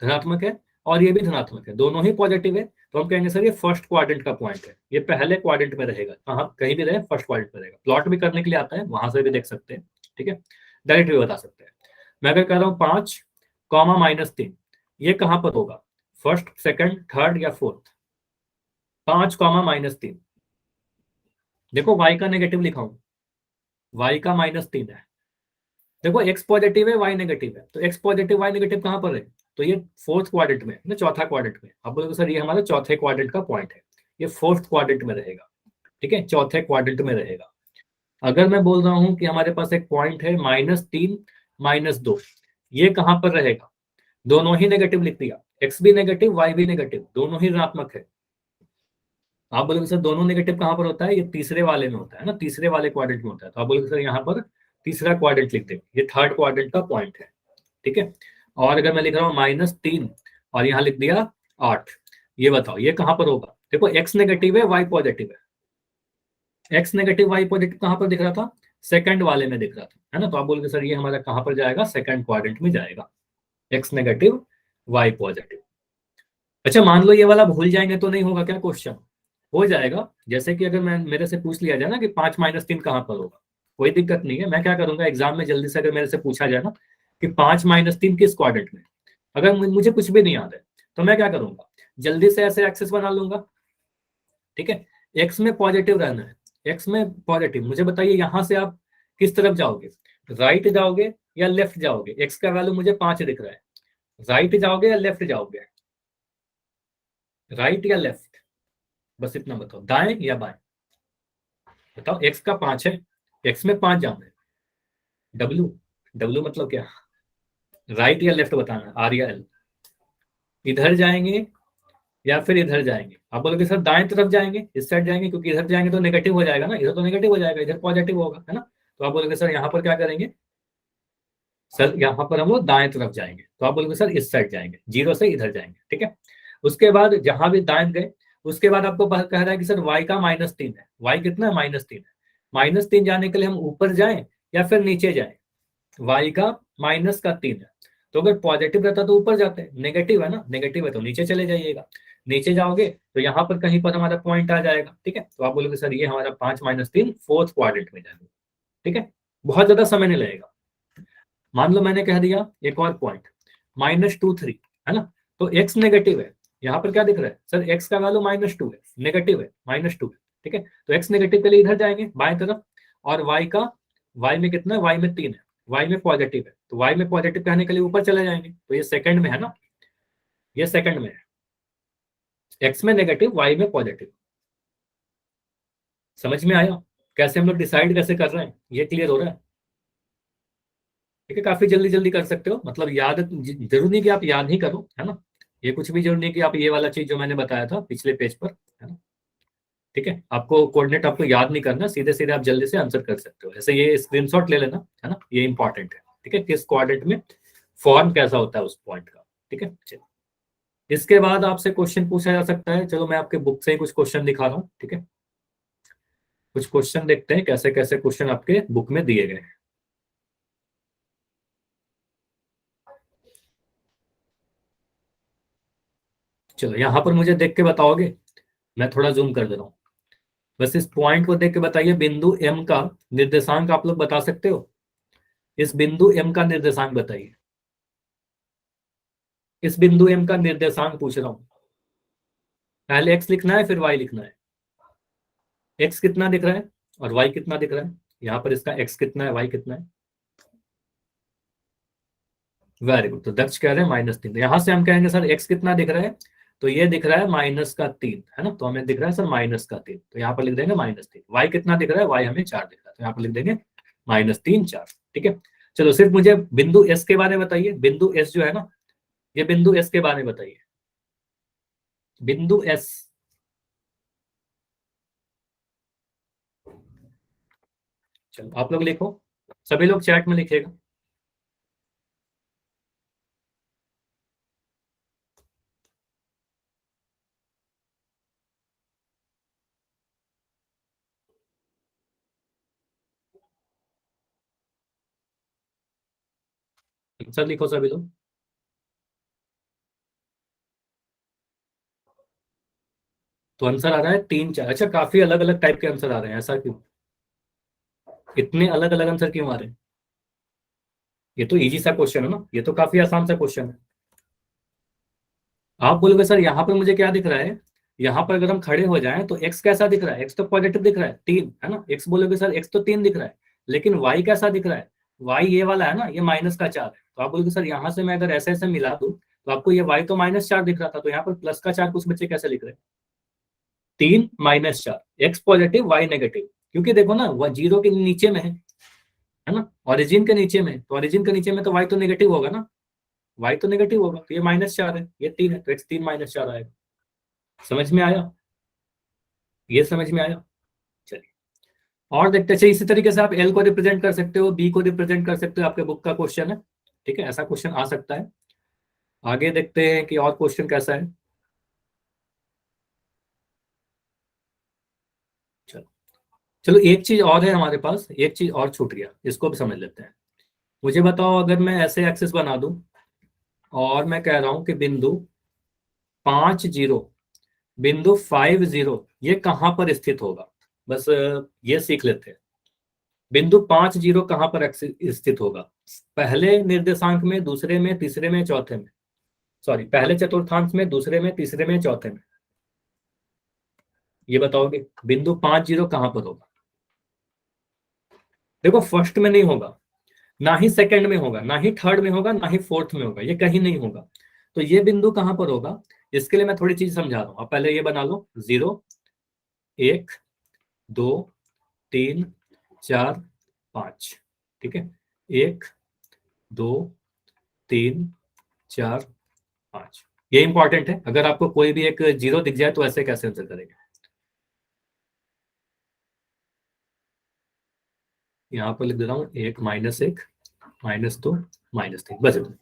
धनात्मक है, और ये भी धनात्मक है, दोनों ही पॉजिटिव है। तो हम कहेंगे सर ये फर्स्ट क्वाड्रेंट का पॉइंट है, ये पहले क्वाड्रेंट में रहेगा, कहाँ कहीं भी रहे फर्स्ट क्वाड्रेंट में रहेगा। प्लॉट भी करने के लिए आता है, वहां से भी देख सकते हैं। ठीक है, डायरेक्ट भी बता सकते हैं। मैं अगर कह रहा हूँ 5, -3, ये कहाँ पर होगा, फर्स्ट सेकंड थर्ड या फोर्थ। 5, -3, देखो वाई का नेगेटिव लिखा हूं, y का -3 है। देखो x पॉजिटिव है y नेगेटिव है, तो x पॉजिटिव y नेगेटिव कहाँ पर है? तो ये फोर्थ क्वाड्रेंट में ना, चौथा क्वाड्रेंट में। आप बोलोगे सर ये हमारा चौथे क्वाड्रेंट का पॉइंट है, ये फोर्थ क्वाड्रेंट में रहेगा। ठीक है, चौथे क्वाड्रेंट में रहेगा। अगर मैं बोल रहा हूँ कि हमारे पास एक पॉइंट है -3 -2, ये कहाँ पर रहेगा? दोनों ही नेगेटिव लिख दिया, x भी नेगेटिव y भी नेगेटिव, दोनों ही ऋणात्मक है। आप बोलोगे सर दोनों नेगेटिव कहाँ पर होता है? ये तीसरे वाले में होता है ना, तीसरे वाले क्वाड्रेंट में होता है। तो आप बोलोगे सर यहाँ पर तीसरा क्वाड्रेंट लिख देंगे, ये थर्ड क्वाड्रेंट का पॉइंट है। ठीक है, और अगर मैं लिख रहा हूँ -3 और यहाँ लिख दिया 8, ये बताओ ये कहाँ पर होगा? देखो x नेगेटिव है y पॉजिटिव है, x नेगेटिव y पॉजिटिव कहाँ पर दिख रहा था? सेकंड वाले में दिख रहा था, है ना। तो आप बोलोगे सर ये हमारा कहाँ पर जाएगा? सेकंड क्वाड्रेंट में जाएगा, x नेगेटिव y पॉजिटिव। अच्छा मान लो ये वाला भूल जाएंगे तो नहीं होगा क्या क्वेश्चन? हो जाएगा। जैसे कि अगर मैं मेरे से पूछ लिया जाए ना कि 5 -3 कहाँ पर होगा, कोई दिक्कत नहीं है। मैं क्या करूंगा एग्जाम में जल्दी से, अगर मेरे से पूछा जाए ना कि 5 -3 किस क्वाड्रेंट में, अगर मुझे कुछ भी नहीं याद है तो मैं क्या करूंगा, जल्दी से ऐसे एक्सेस बना लूंगा। ठीक है, एक्स में पॉजिटिव रहना है, एक्स में पॉजिटिव। मुझे बताइए यहाँ से आप किस तरफ जाओगे, राइट जाओगे या लेफ्ट जाओगे? एक्स का वैल्यू मुझे 5 दिख रहा है, राइट जाओगे या लेफ्ट जाओगे? राइट या लेफ्ट, बस इतना बताओ, दाएं या बाएं? बताओ, एक्स का 5 है, एक्स में 5 जाना है। डब्ल्यू, डब्ल्यू मतलब क्या? राइट या लेफ्ट बताना, आर या एल। इधर जाएंगे या फिर इधर जाएंगे? आप बोलोगे सर दाएं तरफ जाएंगे, इस साइड जाएंगे, क्योंकि इधर जाएंगे तो नेगेटिव हो जाएगा ना, इधर तो नेगेटिव हो जाएगा, इधर पॉजिटिव होगा, है ना। तो आप बोलोगे सर यहाँ पर क्या करेंगे? सर यहाँ पर हम लोग दाएं तरफ जाएंगे। तो आप बोलोगे सर इस साइड जाएंगे, जीरो से इधर जाएंगे। ठीक है, उसके बाद जहां भी दाएं गए, उसके बाद आपको कह रहा है कि सर y का -3 है। y कितना है? -3 है। -3 जाने के लिए हम ऊपर जाएं या फिर नीचे जाएं? y का -3 है, तो अगर पॉजिटिव रहता तो ऊपर जाते हैं, नेगेटिव है ना, नेगेटिव है तो नीचे चले जाइएगा। नीचे जाओगे तो यहाँ पर कहीं पर हमारा पॉइंट आ जाएगा। ठीक है, तो आप बोलोगे सर ये हमारा 5 -3 फोर्थ क्वाड्रेंट में जाएगा। ठीक है, बहुत ज्यादा समय नहीं लगेगा। मान लो मैंने कह दिया एक और पॉइंट -2 3, है ना। तो x नेगेटिव है, यहाँ पर क्या दिख रहा है? सर x का वैल्यू -2 है, नेगेटिव है, -2 है। ठीक है, तो x नेगेटिव के लिए इधर जाएंगे बाएं तरफ, और y में कितना है? y में 3 है, y में पॉजिटिव है, तो y में पॉजिटिव कहने के लिए ऊपर चले जाएंगे। तो ये सेकंड में है ना, ये सेकंड में है, x में नेगेटिव y में पॉजिटिव। समझ में आया कैसे हम लोग डिसाइड कैसे कर रहे हैं? ये क्लियर हो रहा है? ठीक है, काफी जल्दी जल्दी कर सकते हो, मतलब याद जरूरी नहीं कि आप याद ही करो, है ना। ये कुछ भी जरूरी नहीं कि आप ये वाला चीज जो मैंने बताया था पिछले पेज पर, है ना। ठीक है, आपको कोऑर्डिनेट आपको याद नहीं करना, सीधे सीधे आप जल्दी से आंसर कर सकते हो। ऐसे ये स्क्रीनशॉट ले लेना, है ना, ये इंपॉर्टेंट है। ठीक है, किस कोऑर्डिनेट में फॉर्म कैसा होता है उस पॉइंट का। ठीक है, चलिए इसके बाद आपसे क्वेश्चन पूछा जा सकता है। चलो मैं आपके बुक से ही कुछ क्वेश्चन दिखा रहा हूँ। ठीक है, कुछ क्वेश्चन देखते हैं कैसे कैसे क्वेश्चन आपके बुक में दिए गए हैं। चलो यहाँ पर मुझे देख के बताओगे, मैं थोड़ा जूम कर दे रहा हूँ। बस इस पॉइंट को देख के बताइए, बिंदु एम का निर्देशांक आप लोग बता सकते हो? इस बिंदु एम का निर्देशांक बताइए, इस बिंदु एम का निर्देशांक पूछ रहा हूं। पहले एक्स लिखना है फिर वाई लिखना है। एक्स कितना दिख रहा है और वाई कितना दिख रहा है? यहाँ पर इसका एक्स कितना है, वाई कितना है? वेरी गुड, तो दक्ष कह रहे हैं -3। यहां से हम कहेंगे सर एक्स कितना दिख रहा है, तो ये दिख रहा है -3, है ना। तो हमें दिख रहा है सर -3, तो यहाँ पर लिख देंगे -3। वाई कितना दिख रहा है? वाई हमें 4 दिख रहा है, तो यहाँ पर लिख देंगे -3 4। ठीक है, चलो सिर्फ मुझे बिंदु एस के बारे में बताइए, बिंदु एस जो है ना, ये बिंदु एस के बारे में बताइए, बिंदु एस। चलो आप लोग लिखो, सभी लोग चैट में लिखिएगा। आंसर लिखो सभी लोग। तो आंसर आ रहा है 3 4। अच्छा, काफी अलग अलग टाइप के आंसर आ रहे हैं, ऐसा क्यों? इतने अलग अलग आंसर क्यों आ रहे हैं? ये तो इजी सा क्वेश्चन है ना, ये तो काफी आसान सा क्वेश्चन है। आप बोलोगे सर यहाँ पर मुझे क्या दिख रहा है, यहाँ पर अगर हम खड़े हो जाएं तो एक्स कैसा दिख रहा है? एक्स तो पॉजिटिव दिख रहा है, 3, है ना। एक्स बोलोगे सर एक्स तो 3 दिख रहा है, लेकिन y कैसा दिख रहा है, y ये वाला है ना, ये -4 है। तो आप बोलोगे सर यहाँ से मैं अगर ऐसे ऐसे मिला दूं तो आपको ये y तो -4 दिख रहा था, तो यहाँ पर +4 कुछ बच्चे कैसे लिख रहे हैं, 3 -4, x पॉजिटिव y नेगेटिव, क्योंकि देखो ना वह 0 के नीचे में है ना, ओरिजिन के नीचे में, तो ओरिजिन के नीचे में तो y तो नेगेटिव होगा ना, y तो नेगेटिव होगा, तो ये -4 है, ये 3 है, तो x 3 -4 आएगा। समझ में आया, ये समझ में आया। चलिए और देखते हैं, इसी तरीके से आप एल को रिप्रेजेंट कर सकते हो, बी को रिप्रेजेंट कर सकते हो, आपके बुक का क्वेश्चन है, ठीक है, ऐसा क्वेश्चन आ सकता है। आगे देखते हैं कि और क्वेश्चन कैसा है। चलो चलो एक चीज और है हमारे पास, एक चीज और छूट गया, इसको भी समझ लेते हैं। मुझे बताओ, अगर मैं ऐसे एक्सेस बना दूं और मैं कह रहा हूं कि बिंदु 5 0, बिंदु 5 0 ये कहां पर स्थित होगा, बस ये सीख लेते हैं। बिंदु 5 0 कहां पर स्थित होगा, पहले निर्देशांक में, दूसरे में, तीसरे में, चौथे में, सॉरी पहले चतुर्थांश में, दूसरे में, तीसरे में, चौथे में, ये बताओगे बिंदु 5 0 कहां पर होगा। देखो फर्स्ट में नहीं होगा, ना ही सेकंड में होगा, ना ही थर्ड में होगा, ना ही फोर्थ में होगा, ये कहीं नहीं होगा। तो ये बिंदु कहां पर होगा, इसके लिए मैं थोड़ी चीज समझा रहा हूं। अब पहले ये बना लो, 0 1 2 3 4 5, ठीक है, 1 2 3 4 5, ये इंपॉर्टेंट है। अगर आपको कोई भी एक 0 दिख जाए तो ऐसे कैसे आंसर करेंगे, यहाँ पर लिख दे रहा हूँ 1 -1 -2 -3, बस इतना।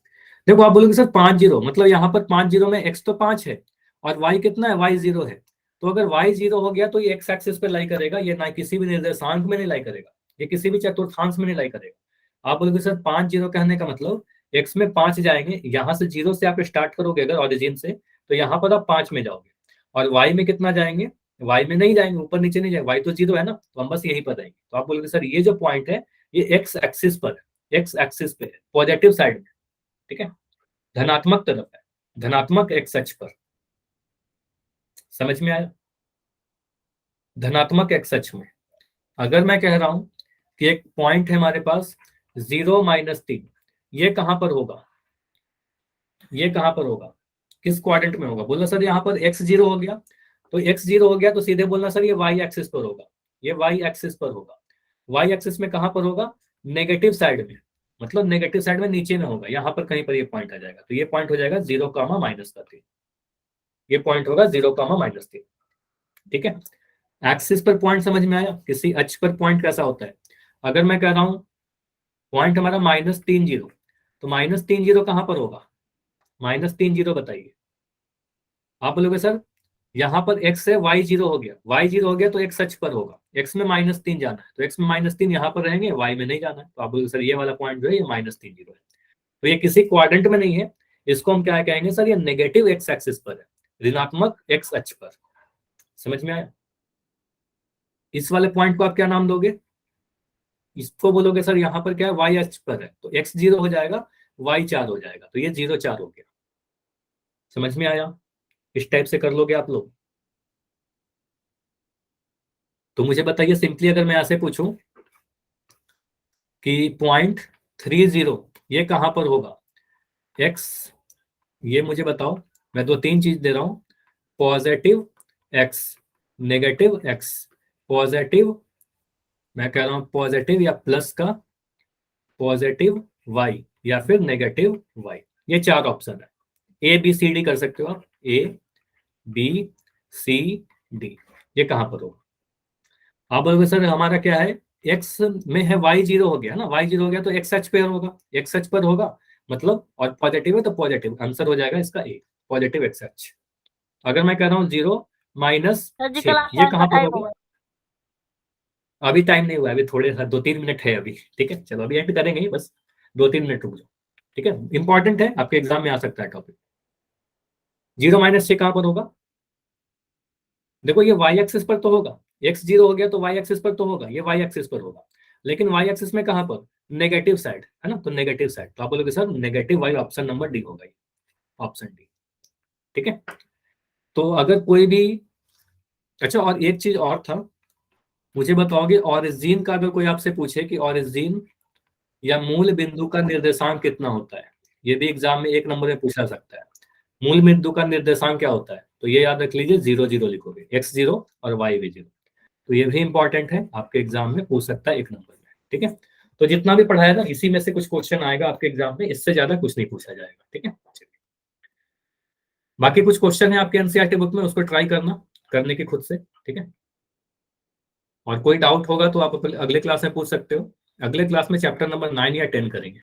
देखो आप बोलोगे सर 5 0 मतलब यहाँ पर 5 0 में x तो 5 है और y कितना है, y 0 है। तो अगर y 0 हो गया तो ये x एक्सिस पे लाई करेगा, ये ना किसी भी निर्देशांक में नहीं लाई करेगा, ये किसी भी चतुर्थांश में नहीं लाई करेगा। आप बोलोगे सर 5 0 कहने का मतलब x में 5 जाएंगे, यहाँ से 0 से आप स्टार्ट करोगे अगर ओरिजिन से, तो यहाँ पर आप 5 में जाओगे, और y में कितना जाएंगे, y में नहीं जाएंगे, ऊपर नीचे नहीं जाएंगे, y तो 0 है ना, तो हम बस यहीं पर जाएंगे। तो आप बोलोगे सर ये जो पॉइंट है ये x एक्सिस पर है, x एक्सिस पे है, पॉजिटिव साइड में, ठीक है, धनात्मक तरफ है, धनात्मक एक्स अक्ष पर। समझ में आया, धनात्मक एक्स अक्ष में। अगर मैं कह रहा हूं कि एक पॉइंट है हमारे पास 0 -3, ये कहां पर होगा, ये कहां पर होगा, किस क्वाड्रेंट में होगा, बोलना सर यहाँ पर x 0 हो गया, तो x 0 हो गया तो सीधे बोलना सर ये y एक्सिस पर होगा, ये y एक्सिस पर होगा। y एक्सिस में कहां पर होगा, नेगेटिव साइड में, मतलब नेगेटिव साइड में नीचे में होगा, यहाँ पर कहीं पर ये पॉइंट आ जाएगा, तो ये पॉइंट हो जाएगा 0, -3, ये पॉइंट होगा 0, -3, ठीक है। एक्सिस पर पॉइंट समझ में आया, किसी अक्ष पर पॉइंट कैसा होता है। अगर मैं कह रहा हूं पॉइंट हमारा -3 0, तो -3 0 कहां पर होगा, -3 0 बताइए। आप बोलोगे सर यहाँ पर x है, y 0 हो गया, y 0 हो गया तो x अक्ष पर होगा, x में -3 जाना है, तो x में -3 यहाँ पर रहेंगे, y में नहीं जाना है, तो आप बोलोगे सर ये वाला पॉइंट जो है ये -3 0 है, तो ये किसी क्वाड्रेंट में नहीं है, इसको हम क्या कहेंगे सर, ये नेगेटिव x एक्सिस पर है, ऋणात्मक x अक्ष पर। समझ में आया, इस वाले पॉइंट को आप क्या नाम दोगे, इसको बोलोगे सर यहाँ पर क्या है, y अक्ष पर है, तो x 0 हो जाएगा, y 4 हो जाएगा, तो ये 0 4 हो गया। समझ में आया, इस टाइप से कर लोगे आप लोग। तो मुझे बताइए सिंपली, अगर मैं ऐसे पूछूं कि .30 ये कहां पर होगा, x, ये मुझे बताओ, मैं 2 3 चीज दे रहा हूं, positive x, negative x, positive, मैं कह रहा हूं पॉजिटिव या प्लस का पॉजिटिव y, या फिर नेगेटिव y, ये 4 ऑप्शन है, A B C D कर सकते हो आप, A B C D, ये कहां पर होगा। आप बोलोगे सर हमारा क्या है, x में है, y 0 हो गया ना, y 0 हो गया तो x अक्ष पर होगा, x अक्ष पर होगा मतलब, और पॉजिटिव है तो पॉजिटिव, आंसर हो जाएगा इसका A, पॉजिटिव x अक्ष। अगर मैं कह रहा हूँ 0 -6, ये कहां पर होगा, अभी टाइम नहीं हुआ, अभी थोड़े 2 3 मिनट है अभी, ठीक है, चलो अभी एंड करेंगे ही, बस 2 3 मिनट रुक जाओ, ठीक है, इंपॉर्टेंट है, आपके एग्जाम में आ सकता है टॉपिक। 0 -6 कहां पर होगा, देखो ये y एक्सिस पर तो होगा, x 0 हो गया तो y एक्सिस पर तो होगा, ये y एक्सिस पर होगा, लेकिन y एक्सिस में कहां पर, नेगेटिव साइड है ना, तो नेगेटिव साइड, तो आप बोलोगे sir negative y, option number D होगा, ऑप्शन डी, ठीक है। तो अगर कोई भी, अच्छा और एक चीज और था, मुझे बताओगे ऑरिजिन का अगर कोई आपसे पूछे कि ऑरिजिन या मूल बिंदु का निर्देशांक कितना होता है, ये भी एग्जाम में 1 नंबर में पूछा सकता है। मूल बिंदु का निर्देशांक क्या होता है, तो ये याद रख लीजिए 0 0 लिखोगे, x0 और y भी 0। तो ये भी इंपॉर्टेंट है, आपके एग्जाम में पूछ सकता है 1 नंबर में। ठीक है, तो जितना भी पढ़ाया ना इसी में से कुछ क्वेश्चन आएगा आपके एग्जाम में, इससे ज्यादा कुछ नहीं पूछा जाएगा। ठीक है, बाकी कुछ क्वेश्चन है आपके एनसीईआरटी बुक में, उसको ट्राई करने की खुद से। ठीक है, और कोई डाउट होगा तो आप अगले क्लास में पूछ सकते हो। अगले क्लास में चैप्टर नंबर 9 या 10 करेंगे।